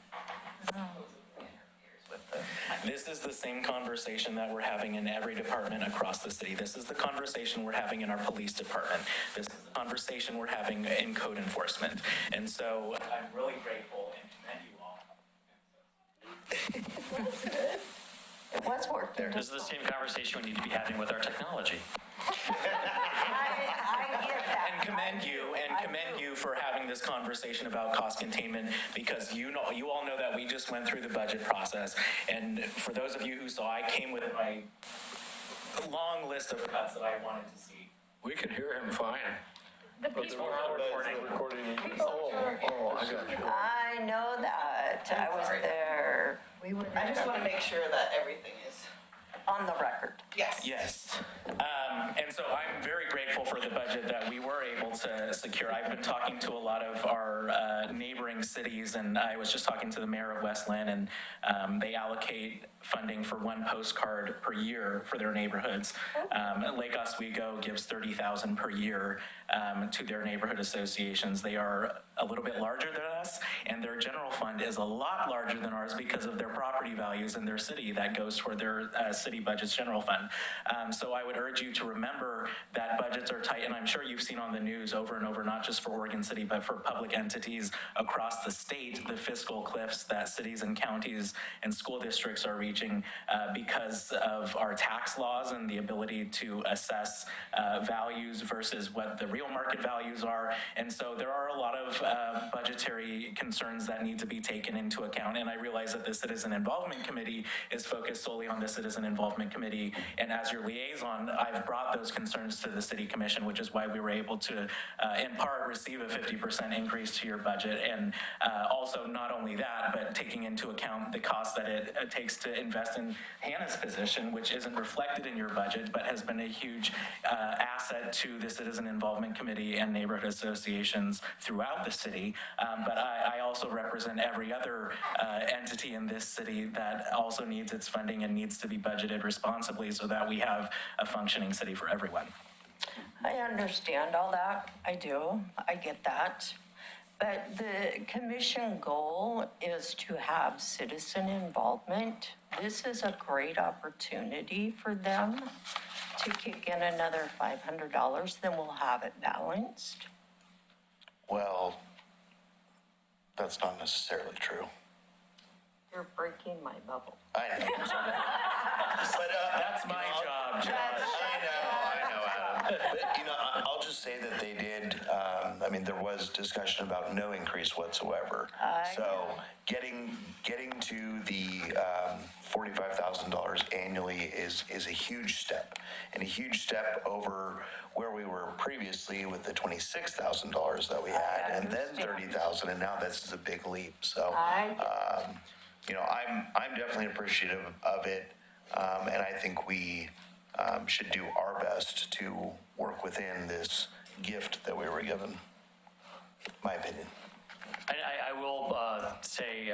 This is the same conversation that we're having in every department across the city. This is the conversation we're having in our police department. This is the conversation we're having in code enforcement. And so I'm really grateful and commend you all. It was working. This is the same conversation we need to be having with our technology. I get that. And commend you for having this conversation about cost containment, because you all know that we just went through the budget process. And for those of you who saw, I came with my long list of cuts that I wanted to see. We can hear him fine. The people, Recording. I got you. I know that. I was there I just want to make sure that everything is. on the record. Yes. Yes. And so I'm very grateful for the budget that we were able to secure. I've been talking to a lot of our neighboring cities, and I was just talking to the mayor of Westland, and they allocate funding for one postcard per year for their neighborhoods. Lake Oswego gives $30,000 per year to their neighborhood associations. They are a little bit larger than us, and their general fund is a lot larger than ours because of their property values in their city that goes toward their city budget's general fund. So I would urge you to remember that budgets are tight, and I'm sure you've seen on the news over and over, not just for Oregon City, but for public entities across the state, the fiscal cliffs that cities and counties and school districts are reaching because of our tax laws and the ability to assess values versus what the real market values are. And so there are a lot of budgetary concerns that need to be taken into account. And I realize that the Citizen Involvement Committee is focused solely on the Citizen Involvement Committee. And as your liaison, I've brought those concerns to the City Commission, which is why we were able to, in part, receive a 50% increase to your budget. And also, not only that, but taking into account the cost that it takes to invest in Hannah's position, which isn't reflected in your budget, but has been a huge asset to the Citizen Involvement Committee and neighborhood associations throughout the city. But I also represent every other entity in this city that also needs its funding and needs to be budgeted responsibly so that we have a functioning city for everyone. I understand all that. I do. I get that. But the commission goal is to have citizen involvement. This is a great opportunity for them to kick in another $500, then we'll have it balanced. Well, that's not necessarily true. You're breaking my bubble. I know. But, That's my job, Josh. I know, Adam. But, I'll just say that they did, I mean, there was discussion about no increase whatsoever. So getting to the $45,000 annually is a huge step, and a huge step over where we were previously with the $26,000 that we had, and then $30,000, and now this is a big leap. So, I'm definitely appreciative of it, and I think we should do our best to work within this gift that we were given, my opinion. I will say,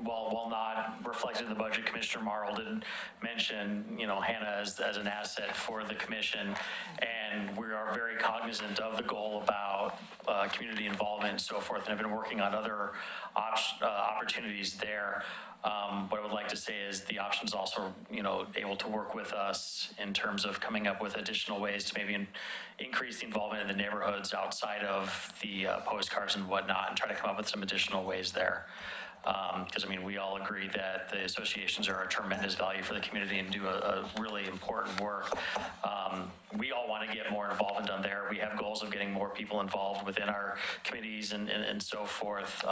while not reflected in the budget, Commissioner Marl did mention, Hannah as an asset for the commission, and we are very cognizant of the goal about community involvement and so forth, and I've been working on other opportunities there. What I would like to say is the option's also, able to work with us in terms of coming up with additional ways to maybe increase the involvement in the neighborhoods outside of the postcards and whatnot, and try to come up with some additional ways there. Because, we all agree that the associations are a tremendous value for the community and do a really important work. We all want to get more involvement on there. We have goals of getting more people involved within our committees and so forth.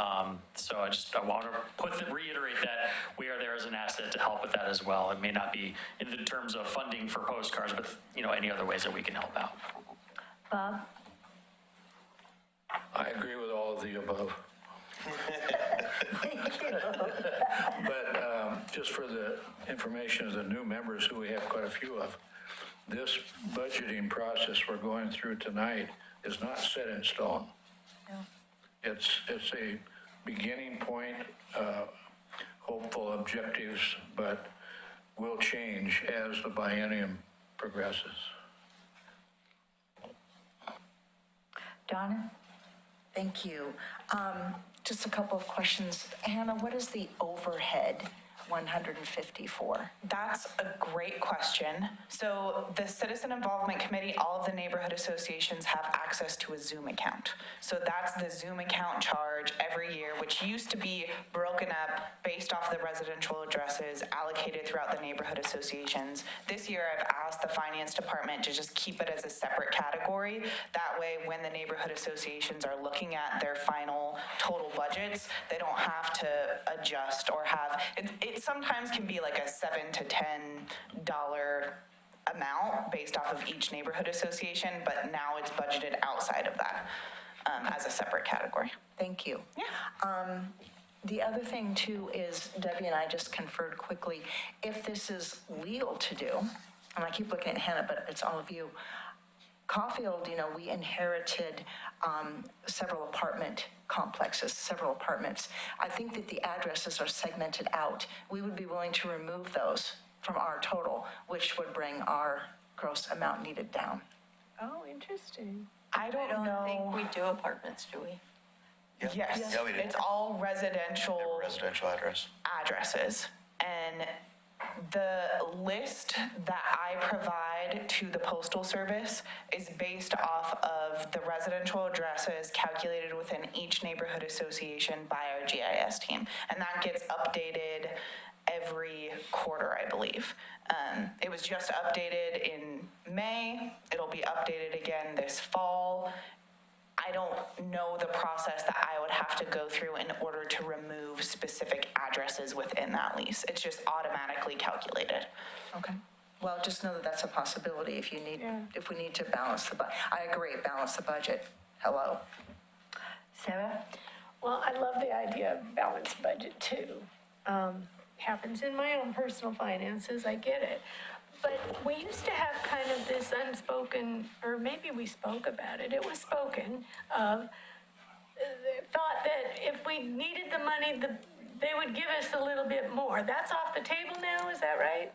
So I want to reiterate that we are there as an asset to help with that as well. It may not be in the terms of funding for postcards, but, any other ways that we can help out. Bob? I agree with all of the above. But just for the information of the new members, who we have quite a few of, this budgeting process we're going through tonight is not set in stone. It's a beginning point, hopeful objectives, but will change as the biennium progresses. Donna? Thank you. Just a couple of questions. Hannah, what is the overhead 150 for? That's a great question. So the Citizen Involvement Committee, all of the neighborhood associations have access to a Zoom account. So that's the Zoom account charge every year, which used to be broken up based off the residential addresses allocated throughout the neighborhood associations. This year, I've asked the finance department to just keep it as a separate category. That way, when the neighborhood associations are looking at their final total budgets, they don't have to adjust or have, it sometimes can be like a $7 to $10 amount based off of each neighborhood association, but now it's budgeted outside of that as a separate category. Thank you. Yeah. The other thing too is Debbie and I just conferred quickly, if this is legal to do, and I keep looking at Hannah, but it's all of you. Caulfield, we inherited several apartment complexes, several apartments. I think that the addresses are segmented out. We would be willing to remove those from our total, which would bring our gross amount needed down. Oh, interesting. I don't know. think we do apartments, do we? Yes, Yeah, we do. it's all residential Residential address. addresses. And the list that I provide to the Postal Service is based off of the residential addresses calculated within each neighborhood association by our GIS team. And that gets updated every quarter, I believe. It was just updated in May. It'll be updated again this fall. I don't know the process that I would have to go through in order to remove specific addresses within that lease. It's just automatically calculated. Okay. Well, just know that that's a possibility if you need, if we need to balance the I agree, balance the budget. Hello. Sarah? Well, I love the idea of balanced budget too. Happens in my own personal finances, I get it. But we used to have kind of this unspoken, or maybe we spoke about it, it was spoken of, the thought that if we needed the money, they would give us a little bit more. That's off the table now, is that right?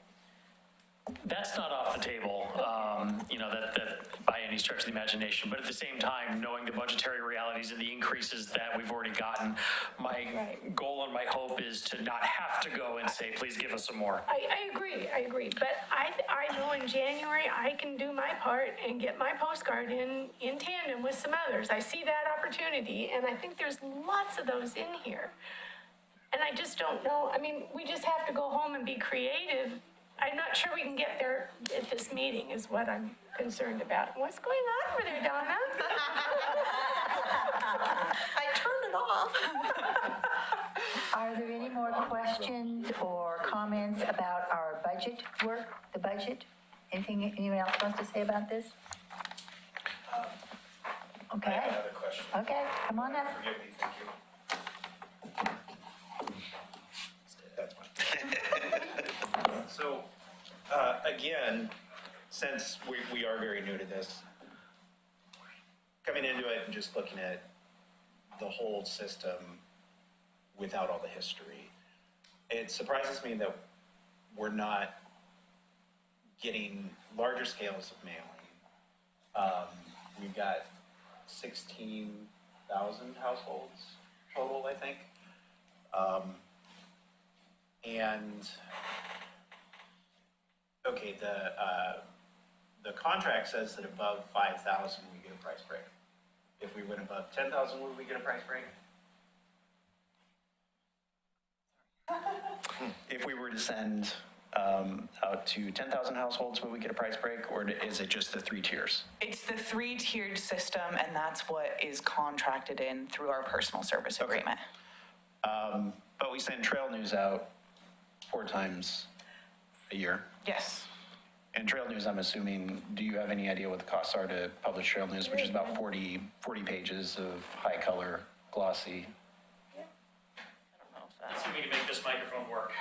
That's not off the table, that by any stretch of the imagination, but at the same time, knowing the budgetary realities and the increases that we've already gotten, my goal and my hope is to not have to go and say, please give us some more. I agree, but I know in January, I can do my part and get my postcard in tandem with some others. I see that opportunity, and I think there's lots of those in here. And I just don't know, we just have to go home and be creative. I'm not sure we can get there at this meeting is what I'm concerned about. What's going on over there, Donna? I turned it off. Are there any more questions or comments about our budget work, the budget? Anyone else wants to say about this? Okay. I have another question. Okay, come on up. Forgive me, thank you. That's fine. So, again, since we are very new to this, coming into it and just looking at the whole system without all the history, it surprises me that we're not getting larger scales of mailing. We've got 16,000 households total, I think. And, okay, the contract says that above 5,000, we get a price break. If we went above 10,000, would we get a price break? If we were to send out to 10,000 households, would we get a price break, or is it just the 3 tiers? It's the 3-tiered system, and that's what is contracted in through our personal service agreement. But we send trail news out 4 times a year. Yes. And trail news, I'm assuming, do you have any idea what the costs are to publish trail news, which is about 40 pages of high color, glossy? Let's see if we can make this microphone work.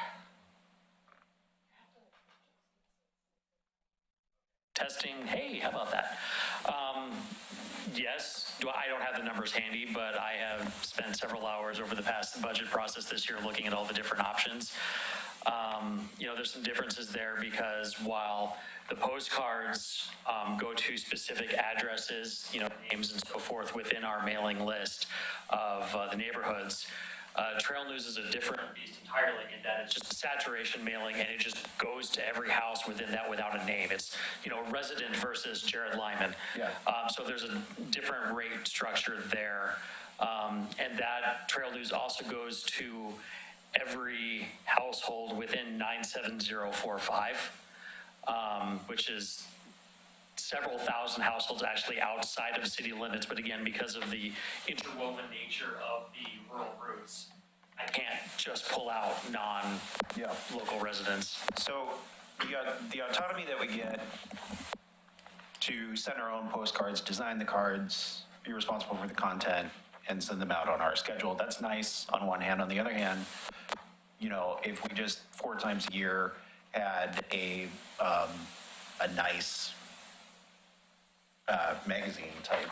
testing. Hey, how about that? Yes, I don't have the numbers handy, but I have spent several hours over the past budget process this year looking at all the different options. There's some differences there because while the postcards go to specific addresses, names and so forth within our mailing list of the neighborhoods, Trail News is a different beast entirely in that it's just a saturation mailing and it just goes to every house within that without a name. It's, resident versus Jared Lyman. Yeah. So there's a different rate structure there. And that Trail News also goes to every household within 97045, which is several thousand households actually outside of city limits, but again, because of the interwoven nature of the rural routes, I can't just pull out non-local residents. So the autonomy that we get to send our own postcards, design the cards, be responsible for the content, and send them out on our schedule, that's nice on one hand. On the other hand, if we just 4 times a year had a nice magazine type,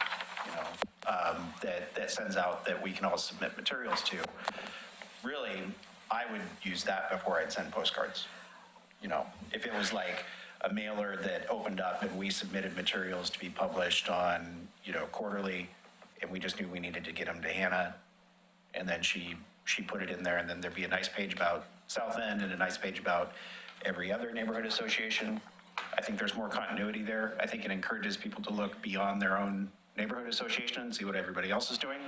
that sends out that we can all submit materials to, really, I would use that before I'd send postcards. If it was like a mailer that opened up and we submitted materials to be published on, quarterly, and we just knew we needed to get them to Hannah, and then she put it in there, and then there'd be a nice page about South End and a nice page about every other neighborhood association. I think there's more continuity there. I think it encourages people to look beyond their own neighborhood association and see what everybody else is doing.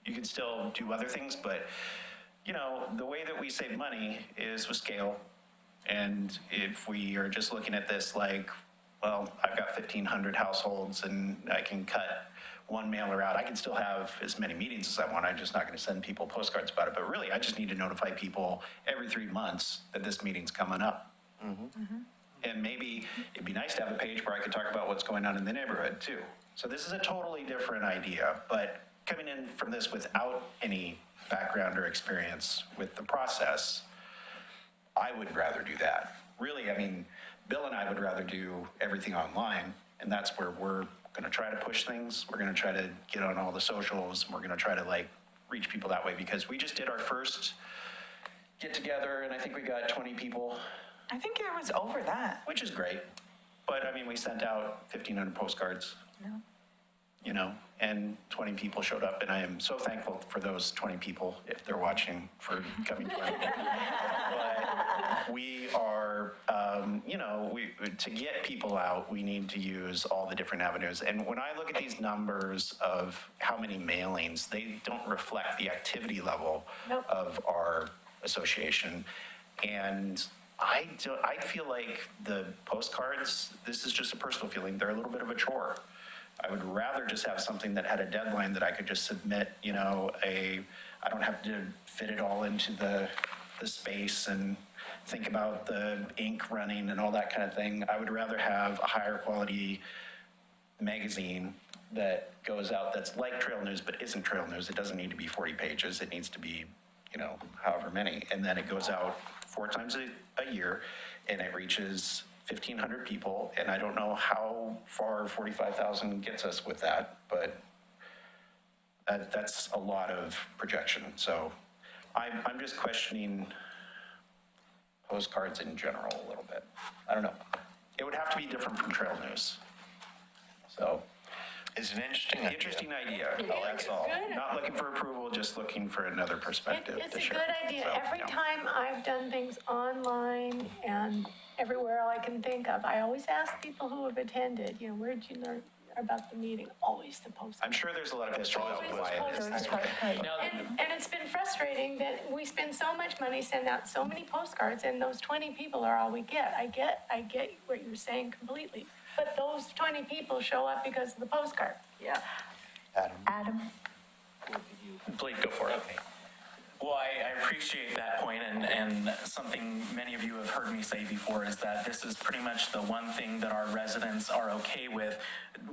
You can still do other things, but, the way that we save money is with scale. And if we are just looking at this like, well, I've got 1,500 households and I can cut one mailer out, I can still have as many meetings as I want. I'm just not going to send people postcards about it. But really, I just need to notify people every 3 months that this meeting's coming up. And maybe it'd be nice to have a page where I could talk about what's going on in the neighborhood too. So this is a totally different idea, but coming in from this without any background or experience with the process, I would rather do that. Really, Bill and I would rather do everything online, and that's where we're gonna try to push things. We're gonna try to get on all the socials, and we're gonna try to reach people that way, because we just did our first get together, and I think we got 20 people. I think it was over that. Which is great. But we sent out 1,500 postcards. And 20 people showed up, and I am so thankful for those 20 people, if they're watching, for coming to our meeting. But we are, to get people out, we need to use all the different avenues. And when I look at these numbers of how many mailings, they don't reflect the activity level of our association. And I feel like the postcards, this is just a personal feeling, they're a little bit of a chore. I would rather just have something that had a deadline that I could just submit, I don't have to fit it all into the space and think about the ink running and all that kind of thing. I would rather have a higher quality magazine that goes out that's like Trail News but isn't Trail News. It doesn't need to be 40 pages. It needs to be, however many. And then it goes out 4 times a year, and it reaches 1,500 people, and I don't know how far 45,000 gets us with that, but that's a lot of projection. So I'm just questioning postcards in general a little bit. I don't know. It would have to be different from Trail News. So It's an interesting idea. Oh, that's all. Not looking for approval, just looking for another perspective It's to a share. good idea. So, Every yeah. time I've done things online and everywhere I can think of, I always ask people who have attended, where'd you learn about the meeting? Always the post. I'm sure there's a lot of history about Always why it is. postcards. And it's been frustrating that we spend so much money, send out so many postcards, and those 20 people are all we get. I get what you're saying completely. But those 20 people show up because of the postcard. Yeah. Adam? Adam? Please go for it. Well, I appreciate that point, and something many of you have heard me say before is that this is pretty much the one thing that our residents are okay with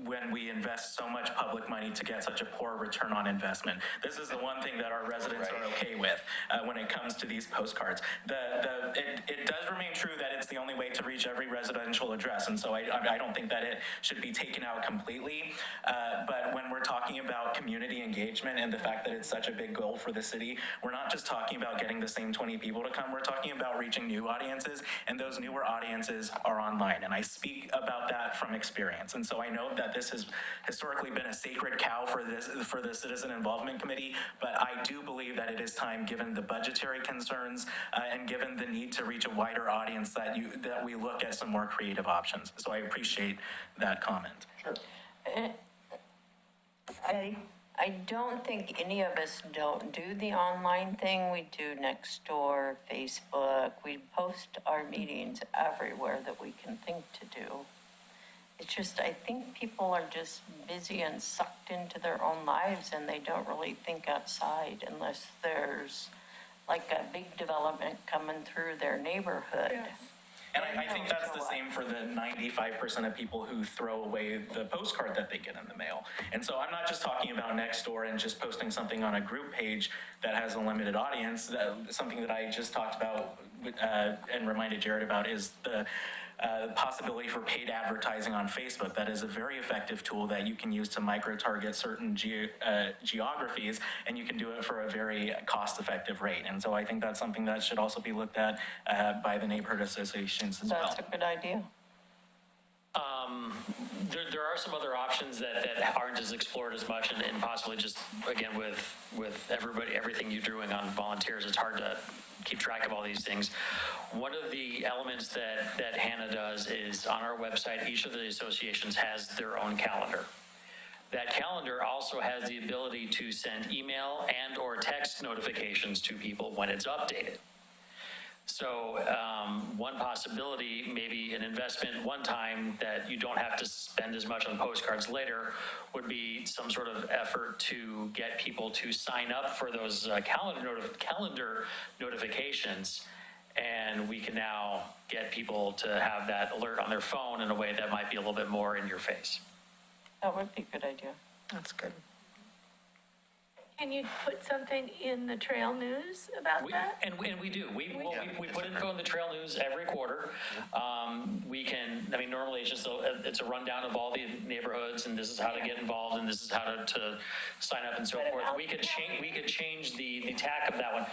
when we invest so much public money to get such a poor return on investment. This is the one thing that our residents are okay with when it comes to these postcards. It does remain true that it's the only way to reach every residential address, and so I don't think that it should be taken out completely. But when we're talking about community engagement and the fact that it's such a big goal for the city, we're not just talking about getting the same 20 people to come, we're talking about reaching new audiences, and those newer audiences are online. And I speak about that from experience. And so I know that this has historically been a sacred cow for the Citizen Involvement Committee, but I do believe that it is time, given the budgetary concerns and given the need to reach a wider audience, that we look at some more creative options. So I appreciate that comment. Sure. I don't think any of us don't do the online thing. We do Nextdoor, Facebook. We post our meetings everywhere that we can think to do. It's just, I think people are just busy and sucked into their own lives, and they don't really think outside unless there's like a big development coming through their neighborhood. Yes. And I think that's the same for the 95% of people who throw away the postcard that they get in the mail. And so I'm not just talking about Nextdoor and just posting something on a group page that has a limited audience. Something that I just talked about and reminded Jared about is the possibility for paid advertising on Facebook. That is a very effective tool that you can use to micro-target certain geographies, and you can do it for a very cost-effective rate. And so I think that's something that should also be looked at by the neighborhood associations as well. That's a good idea. There are some other options that aren't as explored as much, and possibly just, again, with everything you're doing on volunteers, it's hard to keep track of all these things. One of the elements that Hannah does is on our website, each of the associations has their own calendar. That calendar also has the ability to send email and or text notifications to people when it's updated. So one possibility, maybe an investment one time that you don't have to spend as much on postcards later, would be some sort of effort to get people to sign up for those calendar notifications. And we can now get people to have that alert on their phone in a way that might be a little bit more in your face. That would be a good idea. That's good. Can you put something in the trail news about that? And we do. We put info in the trail news every quarter. We can, I mean, normally it's just it's a rundown of all the neighborhoods, and this is how to get involved, and this is how to sign up and so forth. We could change the tack of that one.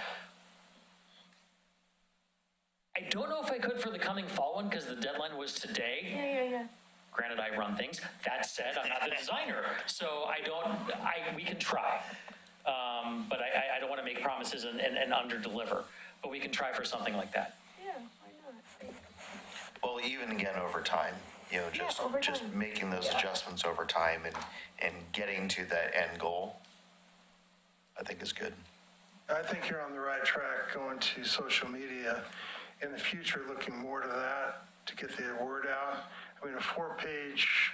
I don't know if I could for the coming fall one, because the deadline was today. Yeah. Granted, I run things. That said, I'm not the designer, so we can try. But I don't want to make promises and under-deliver, but we can try for something like that. Yeah, why not? Well, even again, over time, just making those adjustments over time and getting to that end goal, I think is good. I think you're on the right track going to social media. In the future, looking more to that to get the word out. I mean, a 4-page,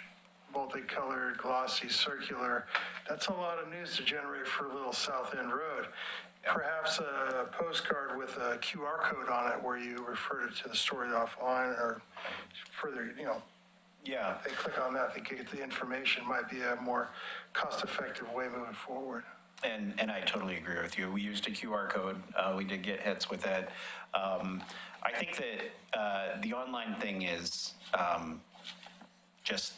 multicolored, glossy, circular, that's a lot of news to generate for a little South End Road. Perhaps a postcard with a QR code on it where you refer to the story offline or further, Yeah. they click on that, they get the information, might be a more cost-effective way moving forward. And I totally agree with you. We used a QR code. We did get hits with it. I think that the online thing is just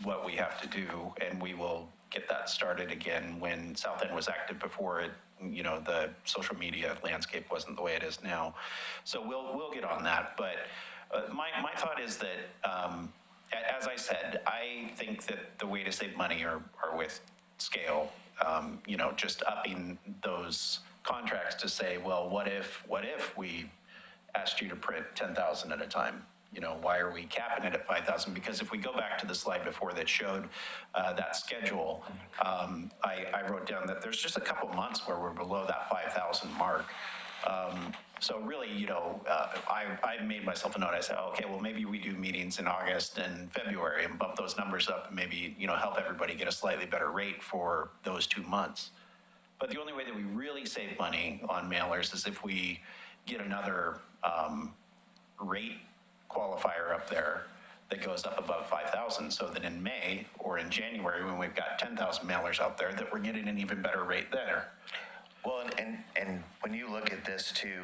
what we have to do, and we will get that started again when South End was active before it. The social media landscape wasn't the way it is now. So we'll get on that. But my thought is that, as I said, I think that the way to save money are with scale. Just upping those contracts to say, well, what if we asked you to print 10,000 at a time? Why are we capping it at 5,000? Because if we go back to the slide before that showed that schedule, I wrote down that there's just a couple months where we're below that 5,000 mark. So really, I made myself a note. I said, okay, well, maybe we do meetings in August and February and bump those numbers up and maybe, help everybody get a slightly better rate for those 2 months. But the only way that we really save money on mailers is if we get another rate qualifier up there that goes up above 5,000, so that in May or in January, when we've got 10,000 mailers out there, that we're getting an even better rate there. Well, and when you look at this too,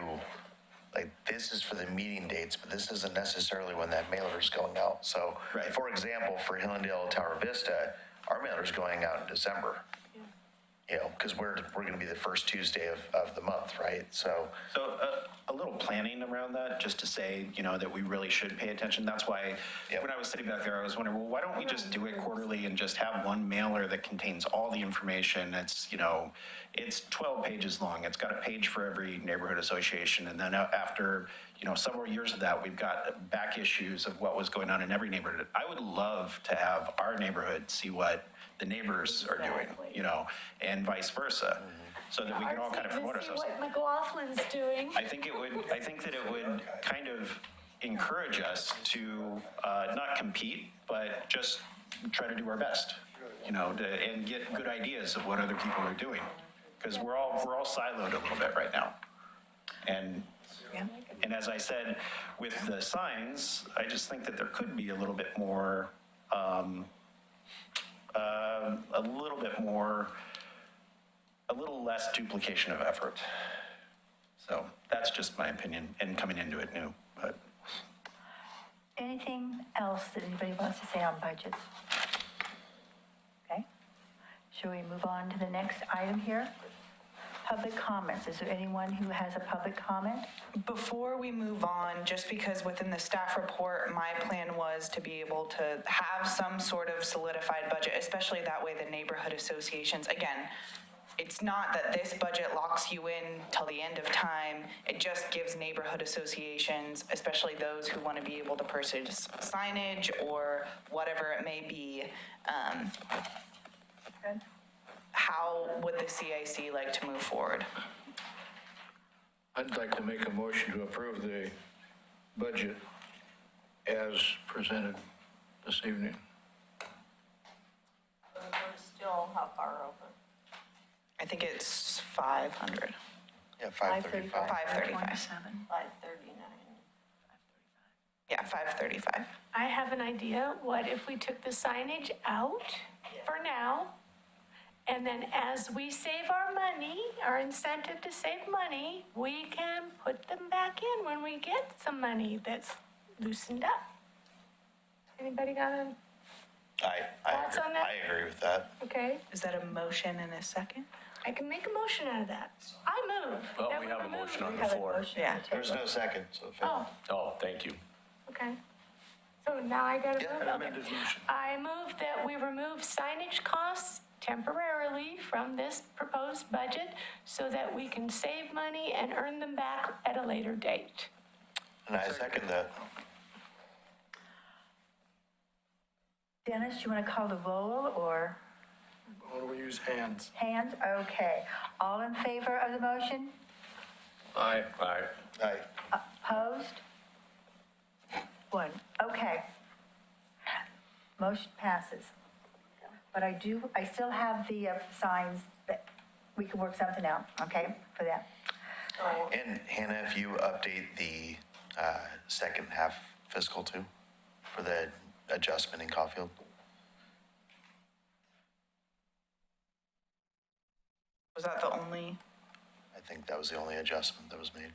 like, this is for the meeting dates, but this isn't necessarily when that mailer is going out. So, Right. for example, for Hillendale Tower Vista, our mailer is going out in December. You know, because we're going to be the first Tuesday of the month, right? So, A little planning around that, just to say, you know, that we really should pay attention. That's why, Yep. when I was sitting back there, I was wondering, well, why don't we just do it quarterly and just have one mailer that contains all the information? It's, you know, it's 12 pages long. It's got a page for every neighborhood association. And then after, you know, several years of that, we've got back issues of what was going on in every neighborhood. I would love to have our neighborhood see what the neighbors are doing, you know, and vice versa, so that we can all kind of promote ourselves. What McLaughlin's doing. I think that it would kind of encourage us to not compete, but just try to do our best, you know, and get good ideas of what other people are doing. Because we're all siloed a little bit right now. And as I said, with the signs, I just think that there could be a little bit more, a little less duplication of effort. So that's just my opinion, and coming into it new, but. Anything else that anybody wants to say on budgets? Okay. Shall we move on to the next item here? Public comments. Is there anyone who has a public comment? Before we move on, just because within the staff report, my plan was to be able to have some sort of solidified budget, especially that way the neighborhood associations, again, it's not that this budget locks you in till the end of time. It just gives neighborhood associations, especially those who want to be able to purchase signage or whatever it may be, how would the CIC like to move forward? I'd like to make a motion to approve the budget as presented this evening. We're still how far over? I think it's 500. yeah, 535. 535. 539. Yeah, 535. I have an idea. What if we took the signage out for now? And then as we save our money, our incentive to save money, we can put them back in when we get some money that's loosened up. Anybody got a, Thoughts on that? I agree with that. okay? Is that a motion and a second? I can make a motion out of that. I move. Well, that we have a remove- motion on We the have a floor. motion Yeah. on the table. There's no second, so it failed. Oh, Oh, thank you. okay. So now I gotta Yeah, move. I Okay. amended motion. I move that we remove signage costs temporarily from this proposed budget so that we can save money and earn them back at a later date. And I second that. Dennis, do you want to call the roll or Why don't we use hands? hands? Okay. All in favor of the motion? Aye. Aye. Aye. Opposed? One. Okay. Motion passes. But I still have the signs that we can work something out, okay, for that. And Hannah, if you update the second half fiscal too, for the adjustment in Caulfield. Was that the only? I think that was the only adjustment that was made.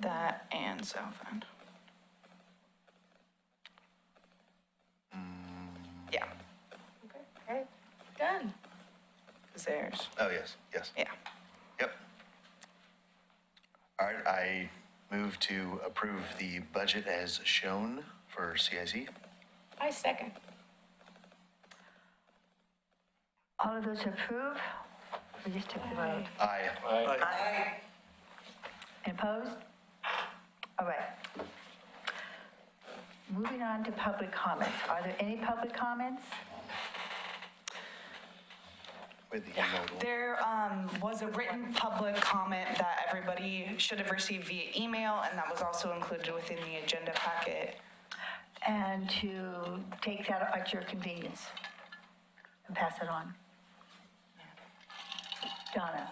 That and South End. Yeah, Okay, done. because there's, Oh, yes, yes. yeah. Yep. All right, I move to approve the budget as shown for CIC. I second. All of those approve? We just took the vote. Aye. Aye. Opposed? All right. Moving on to public comments. Are there any public comments? with the email? There was a written public comment that everybody should have received via email, and that was also included within the agenda packet. And to take that at your convenience and pass it on. Donna?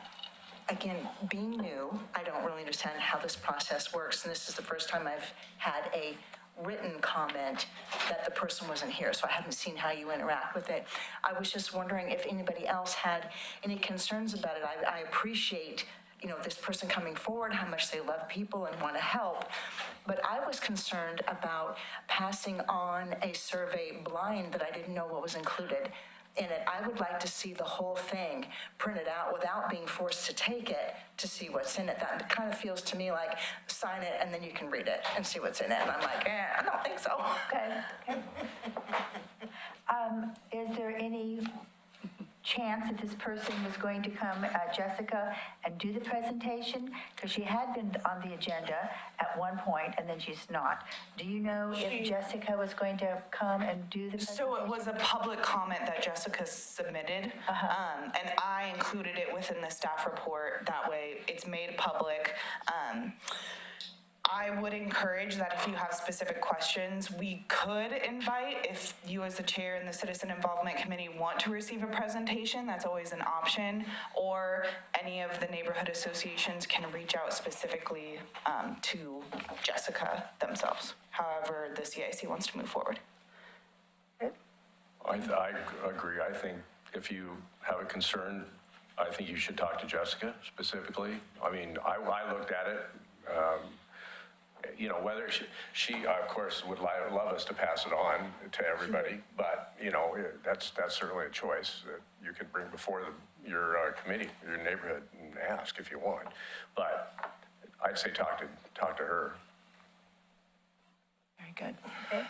Again, being new, I don't really understand how this process works, and this is the first time I've had a written comment that the person wasn't here, so I haven't seen how you interact with it. I was just wondering if anybody else had any concerns about it. I appreciate, this person coming forward, how much they love people and want to help, but I was concerned about passing on a survey blind that I didn't know what was included in it. I would like to see the whole thing printed out without being forced to take it to see what's in it. That kind of feels to me like sign it and then you can read it and see what's in it. And I'm like, I don't think so. Okay. Is there any chance that this person was going to come, Jessica, and do the presentation? Because she had been on the agenda at one point, and then she's not. Do you know if Jessica was going to come and do the presentation? So it was a public comment that Jessica submitted, and I included it within the staff report. That way it's made public. I would encourage that if you have specific questions, we could invite, if you as the chair and the Citizen Involvement Committee want to receive a presentation, that's always an option, or any of the neighborhood associations can reach out specifically to Jessica themselves, however the CIC wants to move forward. I agree. I think if you have a concern, I think you should talk to Jessica specifically. I mean, I looked at it. Whether she of course, would love us to pass it on to everybody, but, that's certainly a choice that you could bring before your committee, your neighborhood, and ask if you want. But I'd say talk to her. Very good. Okay.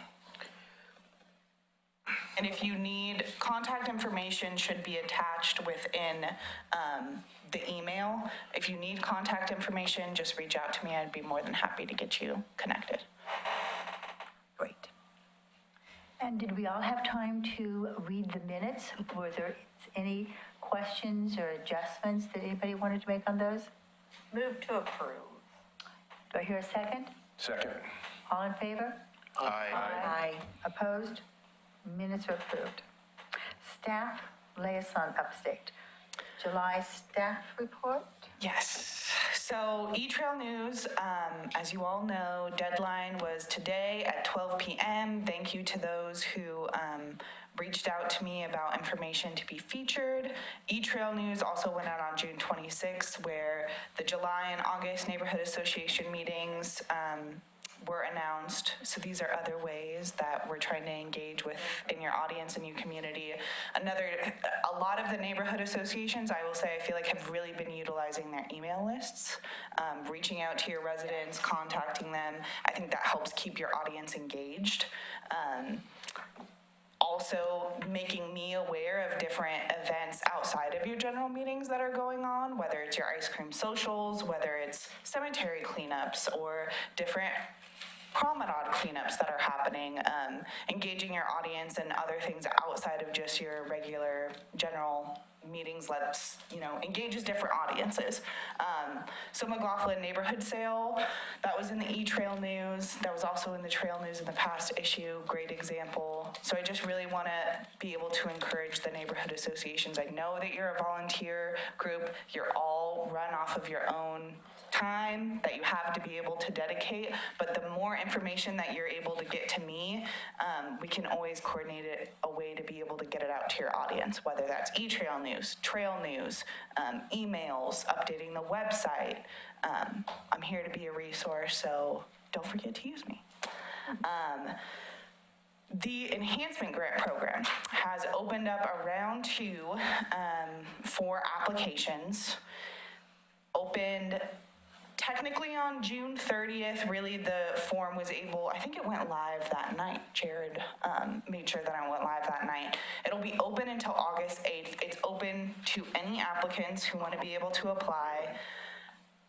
And if you need, contact information should be attached within the email. If you need contact information, just reach out to me. I'd be more than happy to get you connected. Great. And did we all have time to read the minutes? Were there any questions or adjustments that anybody wanted to make on those? Move to approve. Do I hear a second? Second. All in favor? Aye. Opposed? Minutes are approved. Staff liaison update. July staff report? Yes. So E-Trail News, as you all know, deadline was today at 12 p.m. Thank you to those who reached out to me about information to be featured. E-Trail News also went out on June 26th, where the July and August Neighborhood Association meetings were announced. So these are other ways that we're trying to engage with in your audience and your community. A lot of the neighborhood associations, I will say, I feel like have really been utilizing their email lists, reaching out to your residents, contacting them. I think that helps keep your audience engaged. Also making me aware of different events outside of your general meetings that are going on, whether it's your ice cream socials, whether it's cemetery cleanups, or different promenade cleanups that are happening, engaging your audience and other things outside of just your regular general meetings engages different audiences. So Macklin neighborhood sale, that was in the E-Trail News. That was also in the Trail News in the past issue, great example. So I just really want to be able to encourage the neighborhood associations. I know that you're a volunteer group. You're all run off of your own time that you have to be able to dedicate, but the more information that you're able to get to me, we can always coordinate a way to be able to get it out to your audience, whether that's E-Trail News, Trail News, emails, updating the website. I'm here to be a resource, so don't forget to use me. The Enhancement Grant Program has opened up a round 2 for applications. Opened technically on June 30th, really the form was I think it went live that night. Jared made sure that I went live that night. It'll be open until August 8th. It's open to any applicants who want to be able to apply.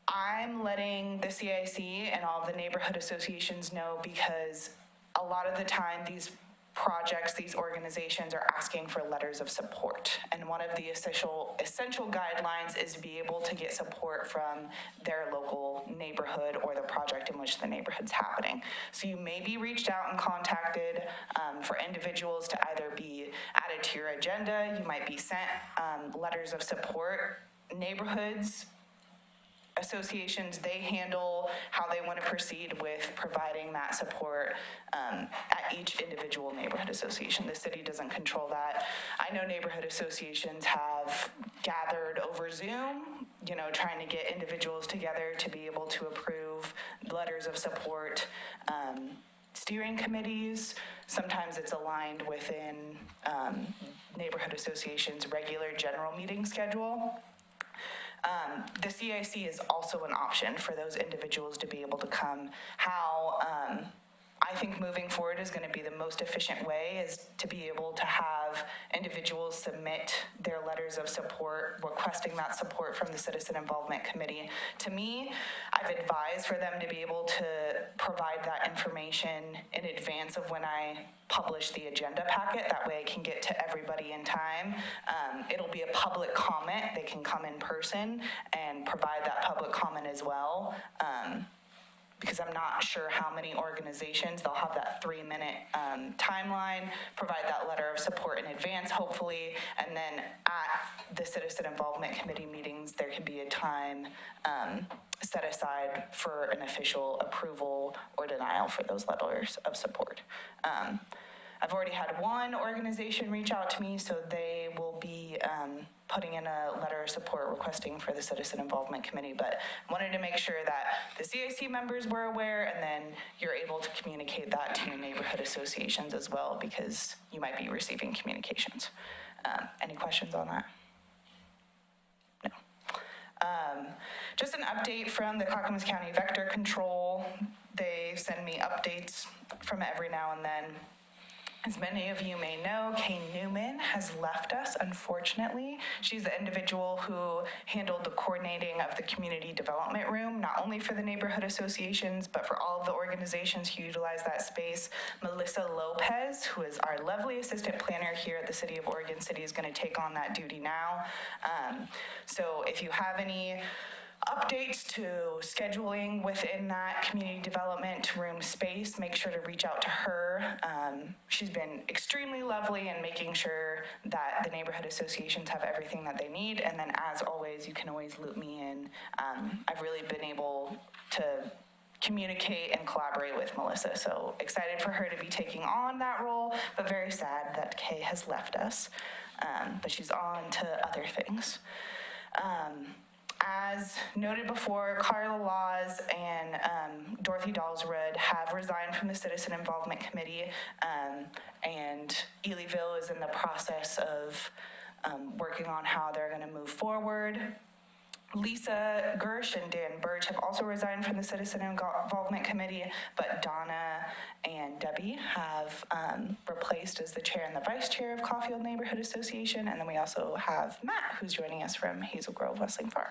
I'm letting the CIC and all of the neighborhood associations know because a lot of the time these projects, these organizations are asking for letters of support. And one of the essential guidelines is to be able to get support from their local neighborhood or the project in which the neighborhood's happening. So you may be reached out and contacted for individuals to either be added to your agenda. You might be sent letters of support. Neighborhoods, associations, they handle how they want to proceed with providing that support at each individual neighborhood association. The city doesn't control that. I know neighborhood associations have gathered over Zoom, trying to get individuals together to be able to approve letters of support. Steering committees, sometimes it's aligned within neighborhood associations' regular general meeting schedule. The CIC is also an option for those individuals to be able to come. How I think moving forward is going to be the most efficient way is to be able to have individuals submit their letters of support, requesting that support from the Citizen Involvement Committee. To me, I've advised for them to be able to provide that information in advance of when I publish the agenda packet. That way it can get to everybody in time. It'll be a public comment. They can come in person and provide that public comment as well. Because I'm not sure how many organizations, they'll have that 3-minute timeline, provide that letter of support in advance, hopefully, and then at the Citizen Involvement Committee meetings, there can be a time set aside for an official approval or denial for those letters of support. I've already had one organization reach out to me, so they will be putting in a letter of support requesting for the Citizen Involvement Committee, but wanted to make sure that the CIC members were aware, and then you're able to communicate that to your neighborhood associations as well, because you might be receiving communications. Any questions on that? No. Just an update from the Clackamas County Vector Control. They send me updates from every now and then. As many of you may know, Kay Newman has left us, unfortunately. She's the individual who handled the coordinating of the community development room, not only for the neighborhood associations, but for all of the organizations who utilize that space. Melissa Lopez, who is our lovely assistant planner here at the City of Oregon City, is going to take on that duty now. So if you have any updates to scheduling within that community development room space, make sure to reach out to her. She's been extremely lovely in making sure that the neighborhood associations have everything that they need. And then as always, you can always loop me in. I've really been able to communicate and collaborate with Melissa. So excited for her to be taking on that role, but very sad that Kay has left us. But she's on to other things. As noted before, Carla Laws and Dorothy Dalsrud have resigned from the Citizen Involvement Committee, and Elyville is in the process of working on how they're going to move forward. Lisa Gersh and Dan Birch have also resigned from the Citizen Involvement Committee, but Donna and Debbie have replaced as the chair and the vice chair of Caulfield Neighborhood Association. And then we also have Matt, who's joining us from Hazel Grove Wrestling Farm.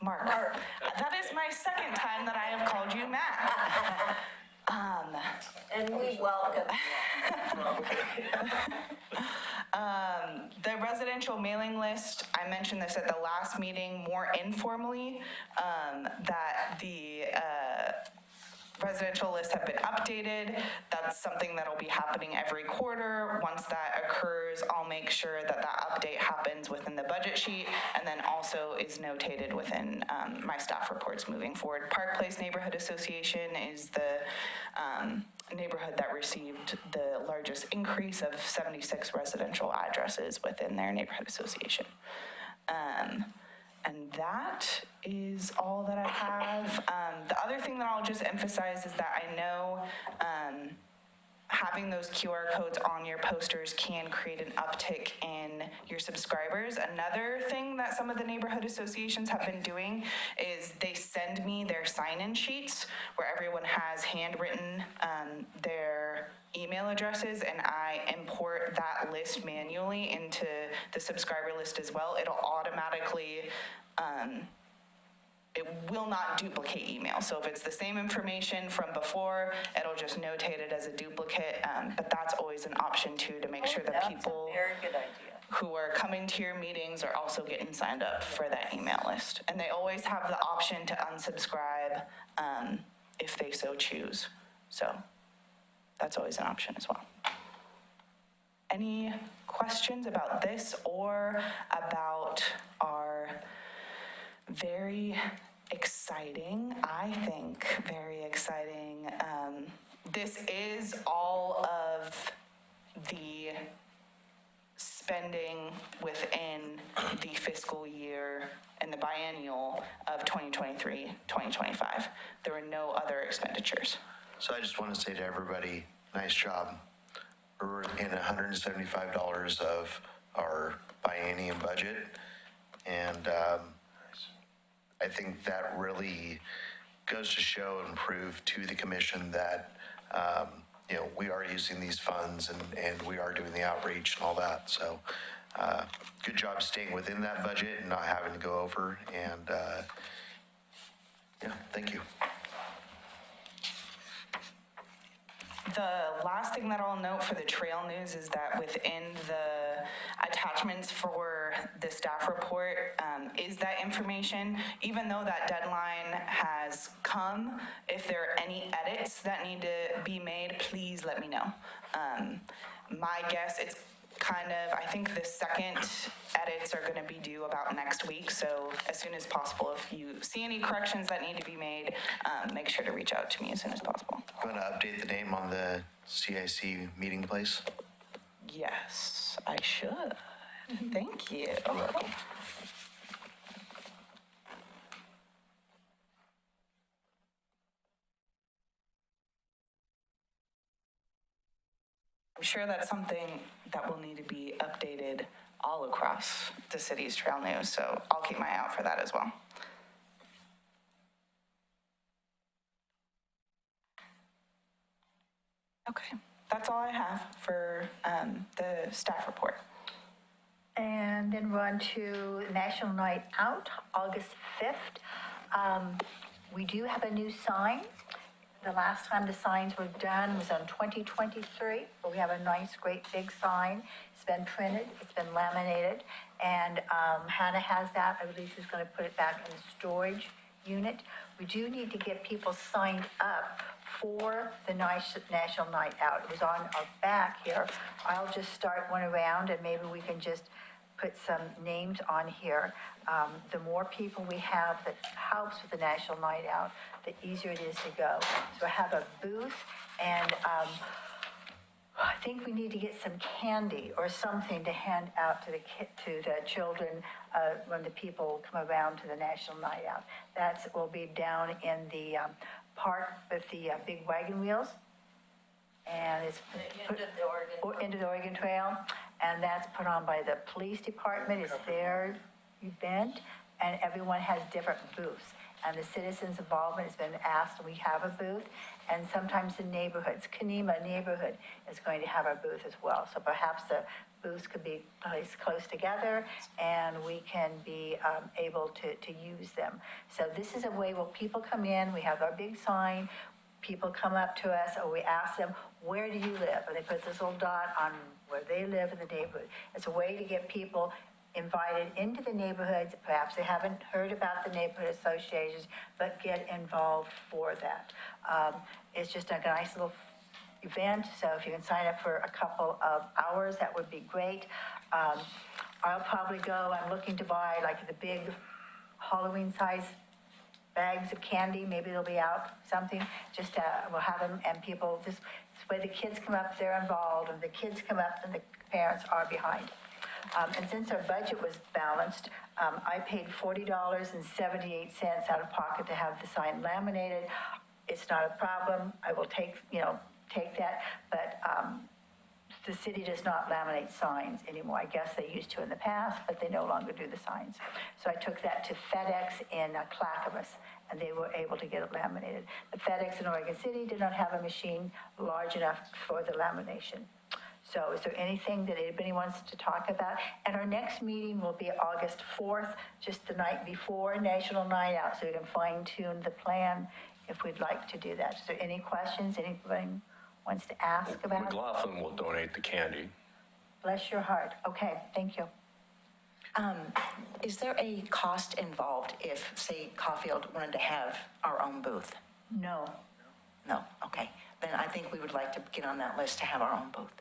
Mark. That is my second time that I have called you Matt. And we welcome The residential mailing list, I mentioned this at the last meeting more informally, that the residential lists have been updated. That's something that'll be happening every quarter. Once that occurs, I'll make sure that that update happens within the budget sheet and then also is notated within my staff reports moving forward. Park Place Neighborhood Association is the neighborhood that received the largest increase of 76 residential addresses within their neighborhood association. And that is all that I have. The other thing that I'll just emphasize is that I know having those QR codes on your posters can create an uptick in your subscribers. Another thing that some of the neighborhood associations have been doing is they send me their sign-in sheets where everyone has handwritten their email addresses, and I import that list manually into the subscriber list as well. It'll automatically it will not duplicate email. So if it's the same information from before, it'll just notate it as a duplicate. But that's always an option too, to make sure that people That's a very good idea. who are coming to your meetings are also getting signed up for that email list. And they always have the option to unsubscribe if they so choose. So that's always an option as well. Any questions about this or about our very exciting, I think, very exciting, this is all of the spending within the fiscal year and the biennial of 2023, 2025. There were no other expenditures. So I just want to say to everybody, nice job. We're in $175 of our biennium budget. And I think that really goes to show and prove to the commission that, we are using these funds and we are doing the outreach and all that. So good job staying within that budget and not having to go over. And thank you. The last thing that I'll note for the trail news is that within the attachments for the staff report is that information. Even though that deadline has come, if there are any edits that need to be made, please let me know. My guess, it's kind of, I think the second edits are going to be due about next week. So as soon as possible, if you see any corrections that need to be made, make sure to reach out to me as soon as possible. You want to update the name on the CIC meeting place? Yes, I should. Thank you. I'm sure that's something that will need to be updated all across the city's trail news, so I'll keep my eye out for that as well. Okay, that's all I have for the staff report. And then we're on to National Night Out, August 5th. We do have a new sign. The last time the signs were done was on 2023, but we have a nice, great big sign. It's been printed, it's been laminated, and Hannah has that. I believe she's going to put it back in the storage unit. We do need to get people signed up for the National Night Out. It was on our back here. I'll just start one around, and maybe we can just put some names on here. The more people we have that helps with the National Night Out, the easier it is to go. So I have a booth, and I think we need to get some candy or something to hand out to the children when the people come around to the National Night Out. That will be down in the park with the big wagon wheels. And it's into the Oregon Trail, and that's put on by the police department. It's their event, and everyone has different booths. And the citizens' involvement has been asked, we have a booth, and sometimes the neighborhoods, Kanema neighborhood is going to have a booth as well. So perhaps the booths could be placed close together, and we can be able to use them. So this is a way where people come in, we have our big sign, people come up to us, or we ask them, where do you live? And they put this little dot on where they live in the neighborhood. It's a way to get people invited into the neighborhoods. Perhaps they haven't heard about the neighborhood associations, but get involved for that. It's just a nice little event, so if you can sign up for a couple of hours, that would be great. I'll probably go, I'm looking to buy like the big Halloween size bags of candy, maybe they'll be out, something, just we'll have them, and people, this way the kids come up, they're involved, and the kids come up and the parents are behind. And since our budget was balanced, I paid $40.78 out of pocket to have the sign laminated. It's not a problem, I will take that, but the city does not laminate signs anymore. I guess they used to in the past, but they no longer do the signs. So I took that to FedEx in Clackamas, and they were able to get it laminated. The FedEx in Oregon City did not have a machine large enough for the lamination. So is there anything that anybody wants to talk about? And our next meeting will be August 4th, just the night before National Night Out, so we can fine tune the plan if we'd like to do that. Is there any questions anybody wants to ask about? McLaughlin will donate the candy. Bless your heart. Okay, thank you. Is there a cost involved if, say, Caulfield wanted to have our own booth? No. No, okay. Then I think we would like to get on that list to have our own booth.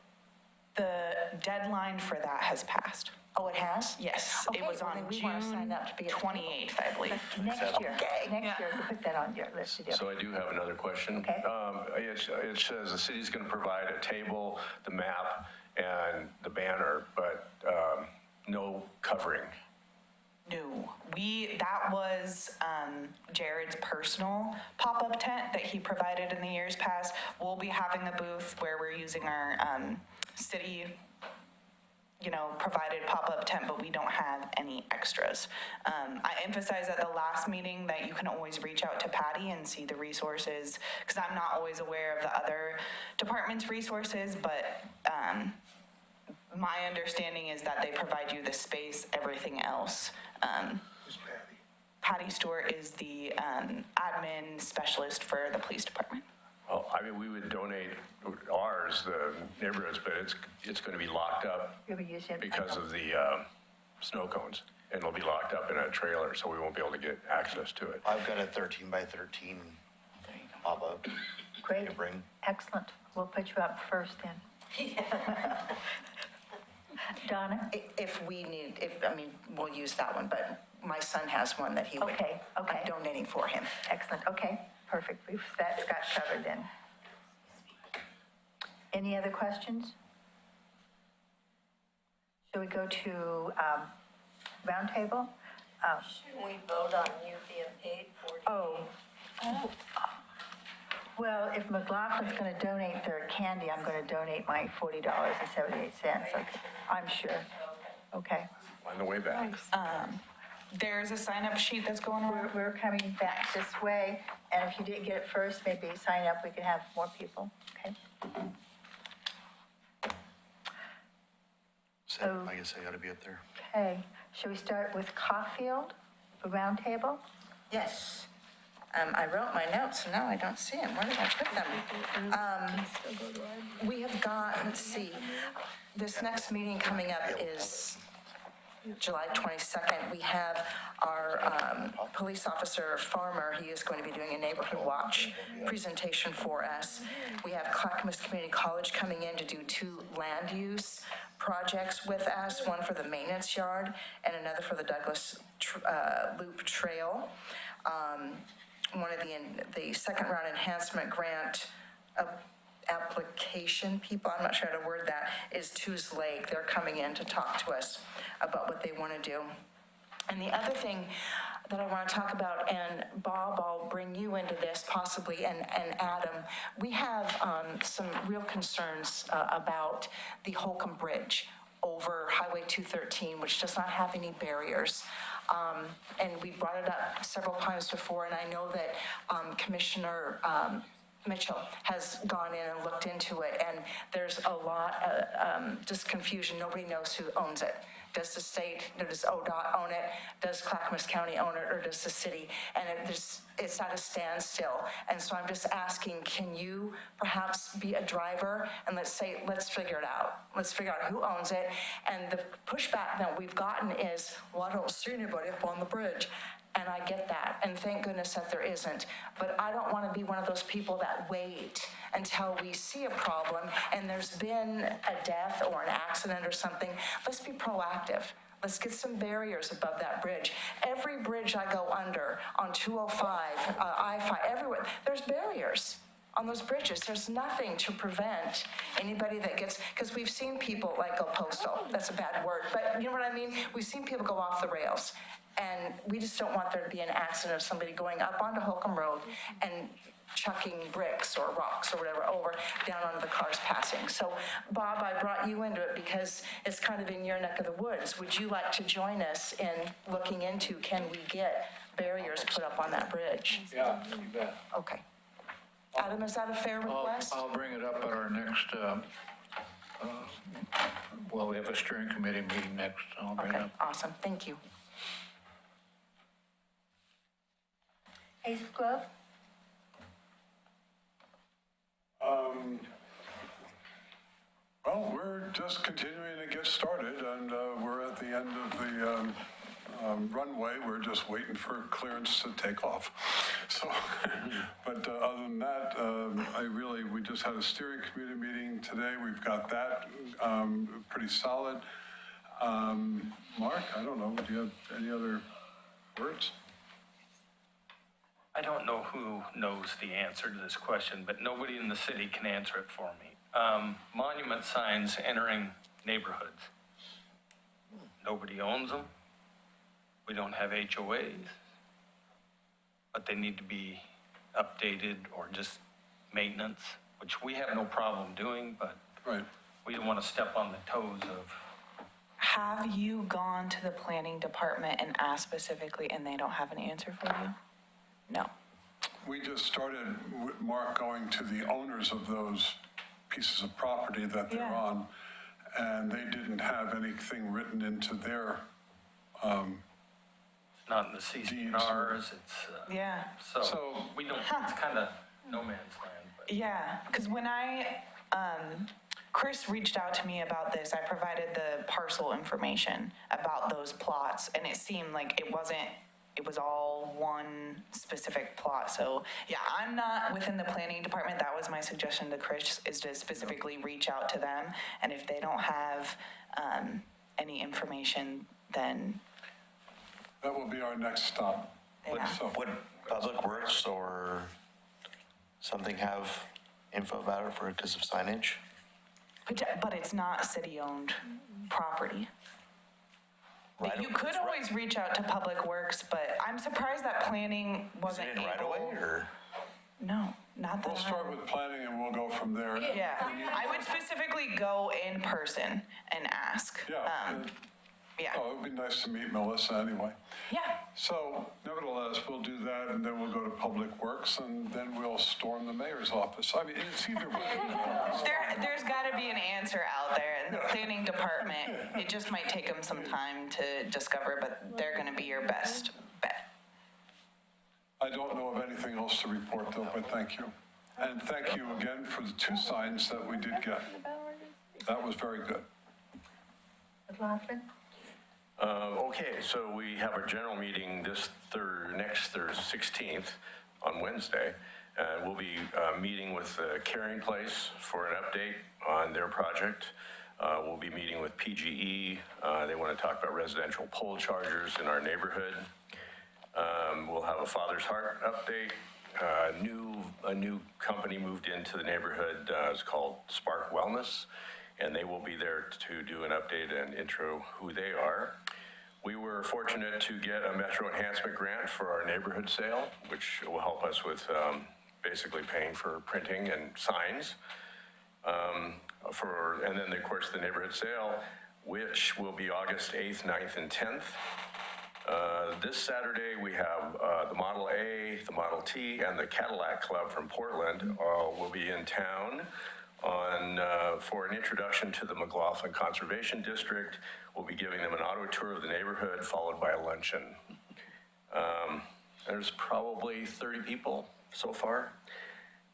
The deadline for that has passed. Oh, it has? Yes, it Okay, was well, on then we wanna sign June up to be at the 28th, I believe. Next year, next year, we'll put that on your list to do. So I do have another question. Okay. It says the city's going to provide a table, the map, and the banner, but no covering. No, that was Jared's personal pop-up tent that he provided in the years past. We'll be having a booth where we're using our city, provided pop-up tent, but we don't have any extras. I emphasized at the last meeting that you can always reach out to Patty and see the resources, because I'm not always aware of the other department's resources, but my understanding is that they provide you the space, everything else. Who's Patty? Patty Stewart is the admin specialist for the police department. Well, I mean, we would donate ours, the neighborhoods, but it's going to be locked up You'll be using it. because of the snow cones. And it'll be locked up in a trailer, so we won't be able to get access to it. I've got a 13 by 13 pop-up. Great. To bring. Excellent. We'll put you up first then. Donna? If we need, we'll use that one, but my son has one that he would. Okay. I'm donating for him. Excellent, okay, perfect. That's got covered then. Any other questions? Shall we go to roundtable? Shouldn't we vote on you being paid $40? Oh. Well, if McLaughlin's going to donate their candy, I'm going to donate my $40.78, okay, I'm sure. Okay. On the way back. There's a sign-up sheet that's going around. We're coming back this way, and if you didn't get it first, maybe sign up, we can have more people, okay? So I guess I got to be up there. Okay, shall we start with Caulfield, the roundtable? Yes. I wrote my notes, and now I don't see them. Where did I put them? We have got, let's see, this next meeting coming up is July 22nd. We have our police officer, Farmer. He is going to be doing a neighborhood watch presentation for us. We have Clackamas Community College coming in to do 2 land use projects with us, one for the maintenance yard and another for the Douglas Loop Trail. One of the second round enhancement grant application people, I'm not sure how to word that, is Two's Lake. They're coming in to talk to us about what they want to do. And the other thing that I want to talk about, and Bob, I'll bring you into this possibly, and Adam, we have some real concerns about the Holcomb Bridge over Highway 213, which does not have any barriers. And we brought it up several times before, and I know that Commissioner Mitchell has gone in and looked into it, and there's a lot of just confusion. Nobody knows who owns it. Does the state, does ODOT own it? Does Clackamas County own it, or does the city? And it's at a standstill. And so I'm just asking, can you perhaps be a driver and let's figure it out. Let's figure out who owns it. And the pushback that we've gotten is, well, I don't see anybody up on the bridge. And I get that, and thank goodness that there isn't. But I don't want to be one of those people that wait until we see a problem and there's been a death or an accident or something. Let's be proactive. Let's get some barriers above that bridge. Every bridge I go under on 205, I-5, everywhere, there's barriers on those bridges. There's nothing to prevent anybody that gets, because we've seen people like go postal. That's a bad word, but you know what I mean? We've seen people go off the rails. And we just don't want there to be an accident of somebody going up onto Holcomb Road and chucking bricks or rocks or whatever over down onto the cars passing. So, Bob, I brought you into it because it's kind of in your neck of the woods. Would you like to join us in looking into, can we get barriers put up on that bridge? Yeah, you bet. Okay. Adam, is that a fair request? I'll bring it up at our next Well, we have a steering committee meeting next, I'll bring it Okay, up. awesome, thank you. Hazel Grove? Well, we're just continuing to get started, and we're at the end of the runway. We're just waiting for clearance to take off. So, but other than that, we just had a steering committee meeting today. We've got that pretty solid. Mark, I don't know, do you have any other words? I don't know who knows the answer to this question, but nobody in the city can answer it for me. Monument signs entering neighborhoods. Nobody owns them. We don't have HOAs, but they need to be updated or just maintenance, which we have no problem doing, but Right. we don't want to step on the toes of. Have you gone to the planning department and asked specifically and they don't have an answer for you? No. We just started with Mark going to the owners of those pieces of property that they're Yeah. on, and they didn't have anything written into their, It's not in the CCNRs, it's, Yeah. so we don't, it's kind of no man's land, but. Yeah, because when Chris reached out to me about this, I provided the parcel information about those plots, and it seemed like it was all one specific plot. So, yeah, I'm not within the planning department. That was my suggestion to Chris, is to specifically reach out to them. And if they don't have any information, then, that will be our next stop. yeah. So, Would Public Works or something have info about it for, because of signage? But it's not city-owned property. Right You of- could it's right- always reach out to Public Works, but I'm surprised that planning Is wasn't it able. in right away or? No, not that we'll start with planning and we'll go from there. Yeah, I would specifically go in person and ask. Yeah. Yeah, Oh, it would be nice to meet Melissa anyway. yeah, So nevertheless, we'll do that, and then we'll go to Public Works, and then we'll storm the mayor's office. I mean, it's either way. there's gotta be an answer out there, and the planning department, it just might take them some time to discover, but they're gonna be your best bet. I don't know of anything else to report, though, but thank you. And thank you again for the 2 signs that we did get. That was very good. McLaughlin? Okay, so we have our general meeting next Thursday, 16th, on Wednesday. We'll be meeting with Caring Place for an update on their project. We'll be meeting with PGE. They want to talk about residential pole chargers in our neighborhood. We'll have a Father's Heart update. A new company moved into the neighborhood. It's called Spark Wellness, and they will be there to do an update and intro who they are. We were fortunate to get a Metro Enhancement Grant for our neighborhood sale, which will help us with basically paying for printing and signs. And then, of course, the neighborhood sale, which will be August 8th, 9th, and 10th. This Saturday, we have the Model A, the Model T, and the Cadillac Club from Portland will be in town for an introduction to the McLaughlin Conservation District. We'll be giving them an auto tour of the neighborhood, followed by a luncheon. There's probably 30 people so far.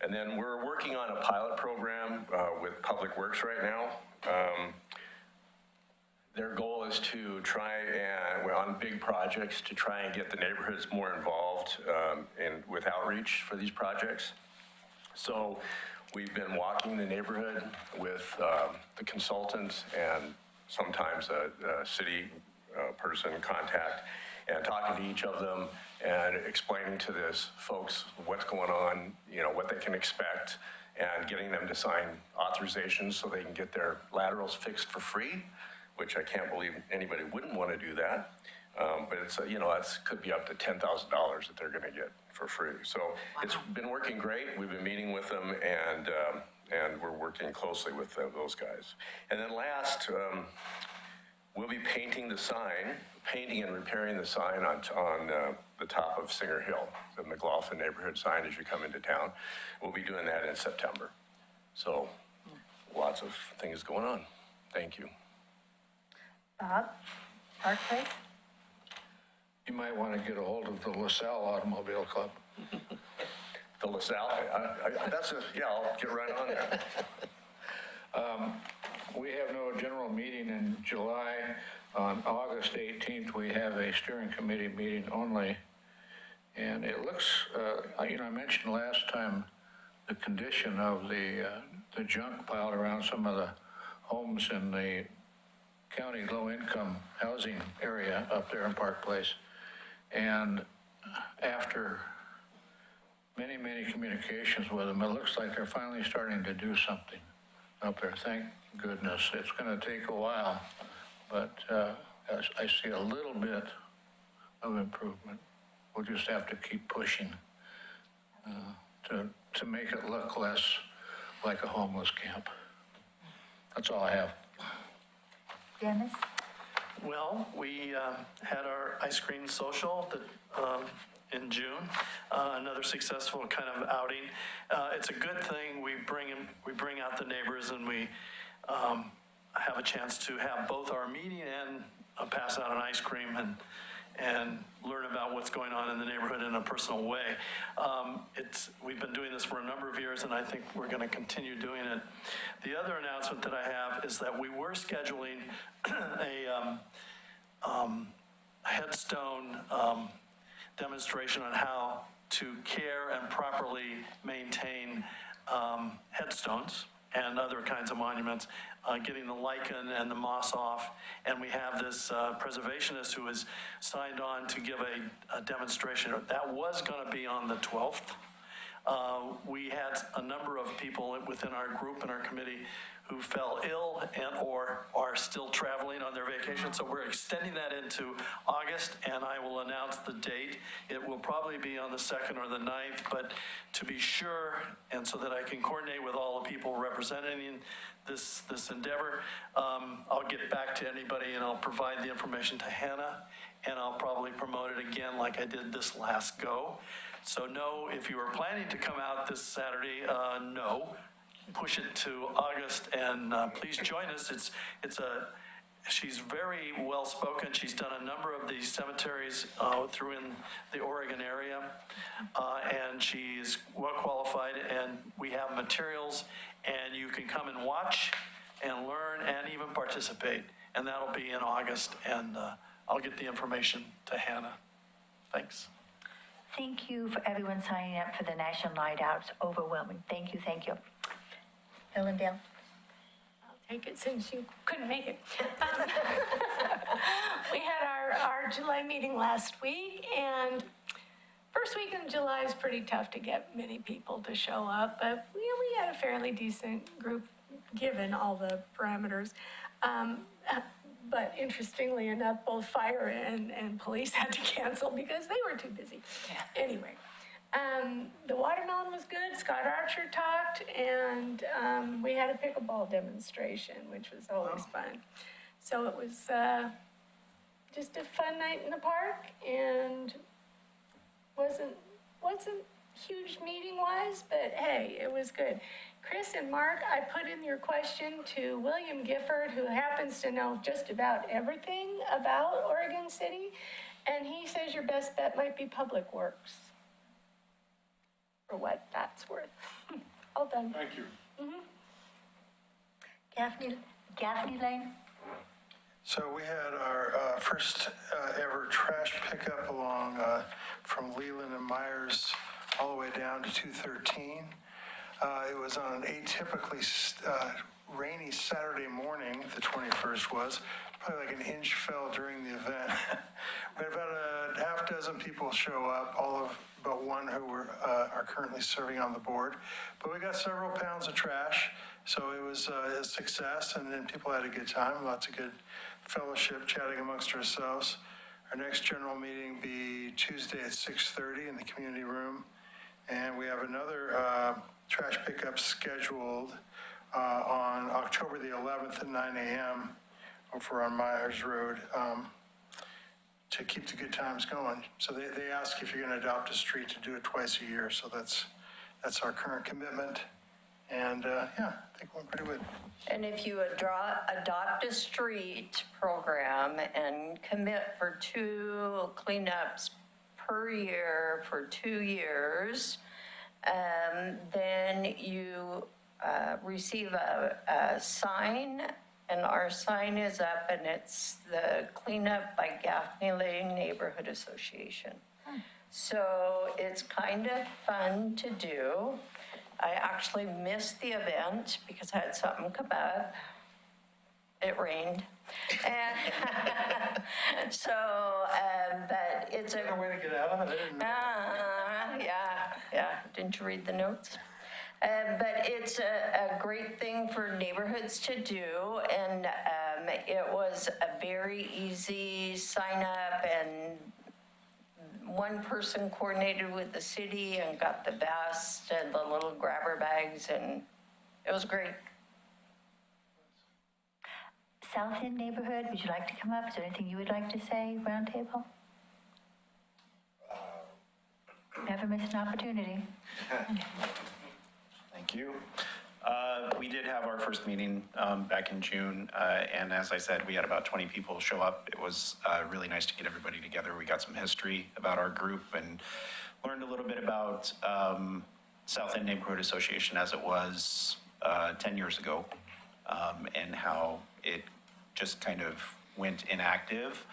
And then we're working on a pilot program with Public Works right now. Their goal is to try and, on big projects, to try and get the neighborhoods more involved with outreach for these projects. So we've been walking the neighborhood with the consultants and sometimes a city person contact, and talking to each of them and explaining to this folks what's going on, what they can expect, and getting them to sign authorizations so they can get their laterals fixed for free, which I can't believe anybody wouldn't want to do that. But it's, that's could be up to $10,000 that they're going to get for free. So It's been working great. We've been meeting with them, and we're working closely with those guys. And then last, we'll be painting and repairing the sign on the top of Singer Hill, the McLaughlin neighborhood sign as you come into town. We'll be doing that in September. So a lots of things going on. Thank you. Bob, Park Place? You might want to get a hold of the LaSalle Automobile Club. The LaSalle, I'll get right on that. We have no general meeting in July. On August 18th, we have a steering committee meeting only. And it looks, I mentioned last time the condition of the junk piled around some of the homes in the county low-income housing area up there in Park Place. And after many, many communications with them, it looks like they're finally starting to do something up there. Thank goodness. It's going to take a while, but I see a little bit of improvement. We'll just have to keep pushing to make it look less like a homeless camp. That's all I have. Dennis? Well, we had our ice cream social in June, another successful kind of outing. It's a good thing. We bring out the neighbors, and we have a chance to have both our meeting and pass out an ice cream and learn about what's going on in the neighborhood in a personal way. We've been doing this for a number of years, and I think we're going to continue doing it. The other announcement that I have is that we were scheduling a headstone demonstration on how to care and properly maintain headstones and other kinds of monuments, getting the lichen and the moss off. And we have this preservationist who has signed on to give a demonstration. That was going to be on the 12th. We had a number of people within our group and our committee who fell ill and or are still traveling on their vacation. So we're extending that into August, and I will announce the date. It will probably be on the 2nd or the 9th, but to be sure, and so that I can coordinate with all the people representing this endeavor, I'll get back to anybody and I'll provide the information to Hannah, and I'll probably promote it again like I did this last go. So no, if you were planning to come out this Saturday, no. Push it to August, and please join us. She's very well spoken. She's done a number of these cemeteries through in the Oregon area, and she's well qualified, and we have materials, and you can come and watch and learn and even participate, and that'll be in August, and I'll get the information to Hannah. Thanks. Thank you for everyone signing up for the National Night Out. It's overwhelming. Thank you, thank you. Ellendale? I'll take it since you couldn't make it. We had our July meeting last week, and first week in July is pretty tough to get many people to show up, but we had a fairly decent group given all the parameters. But interestingly enough, both fire and police had to cancel because they were too busy. Yeah. Anyway, the watermelon was good. Scott Archer talked, and we had a pickleball demonstration, which was always fun. So it was just a fun night in the park, and wasn't huge meeting-wise, but hey, it was good. Chris and Mark, I put in your question to William Gifford, who happens to know just about everything about Oregon City, and he says your best bet might be Public Works. For what that's worth. All done. Thank you. Mm-hmm. Gaffney Lane? So we had our first ever trash pickup along from Leland and Myers all the way down to 213. It was on an atypically rainy Saturday morning, the 21st was. Probably like an inch fell during the event. We had about a half dozen people show up, all of but one who are currently serving on the board. But we got several pounds of trash, so it was a success, and then people had a good time, lots of good fellowship, chatting amongst ourselves. Our next general meeting will be Tuesday at 6:30 in the community room. And we have another trash pickup scheduled on October the 11th at 9 a.m. over on Myers Road to keep the good times going. So they ask if you're going to adopt a street to do it twice a year. So that's our current commitment. And, yeah, I think we're pretty good. And if you adopt a street program and commit for 2 cleanups per year for 2 years, then you receive a sign, and our sign is up, and it's the Cleanup by Gaffney Lane Neighborhood Association. So it's kind of fun to do. I actually missed the event because I had something come up. It rained. And so, but it's a way to get out of it. I didn't know. yeah. Didn't you read the notes? But it's a great thing for neighborhoods to do, and it was a very easy sign up, and one person coordinated with the city and got the vest and the little grabber bags, and it was great. South End neighborhood, would you like to come up? Is there anything you would like to say, Roundtable? Never miss an opportunity. Thank you. We did have our first meeting back in June, and as I said, we had about 20 people show up. It was really nice to get everybody together. We got some history about our group and learned a little bit about South End Neighborhood Association as it was 10 years ago, and how it just kind of went inactive.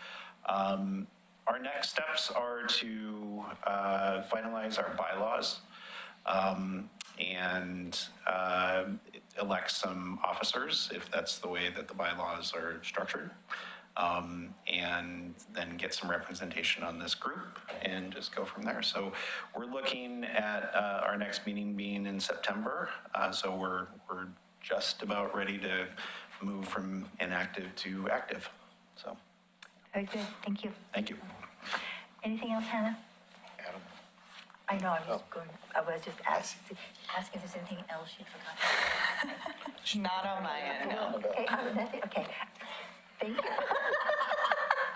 Our next steps are to finalize our bylaws and elect some officers, if that's the way that the bylaws are structured, and then get some representation on this group and just go from there. So we're looking at our next meeting being in September, so we're just about ready to move from inactive to active. So Very good, thank you. thank you. Anything else, Hannah? Adam? I know, I was just asking if there's anything else you forgot. Not on my end, no. Okay, nothing, okay. Thank you.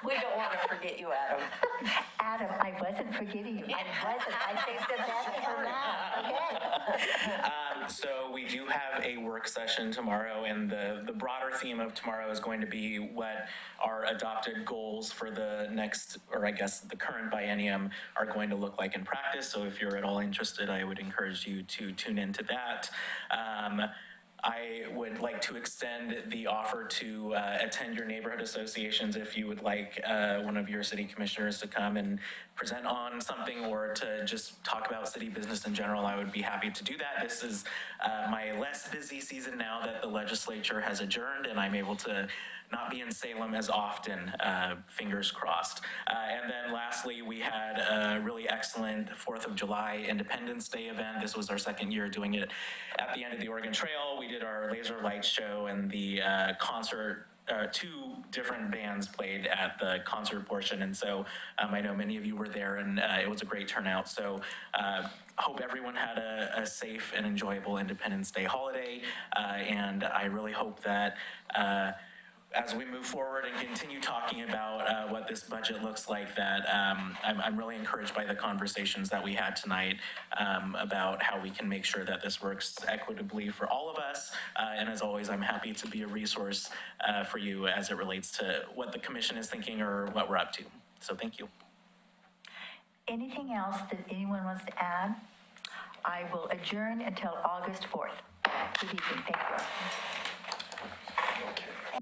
We don't want to forget you, Adam. Adam, I wasn't forgetting you. I wasn't. I saved the best for last. Okay. So we do have a work session tomorrow, and the broader theme of tomorrow is going to be what our adopted goals for the next, or I guess the current biennium, are going to look like in practice. So if you're at all interested, I would encourage you to tune into that. I would like to extend the offer to attend your neighborhood associations if you would like one of your city commissioners to come and present on something, or to just talk about city business in general. I would be happy to do that. This is my less busy season now that the legislature has adjourned and I'm able to not be in Salem as often, fingers crossed. And then lastly, we had a really excellent 4th of July Independence Day event. This was our second year doing it at the end of the Oregon Trail. We did our laser light show, and the concert, 2 different bands played at the concert portion. And so I know many of you were there, and it was a great turnout. So hope everyone had a safe and enjoyable Independence Day holiday. And I really hope that as we move forward and continue talking about what this budget looks like, that I'm really encouraged by the conversations that we had tonight about how we can make sure that this works equitably for all of us. And as always, I'm happy to be a resource for you as it relates to what the commission is thinking or what we're up to. So thank you. Anything else that anyone wants to add? I will adjourn until August 4th. Good evening, thank you.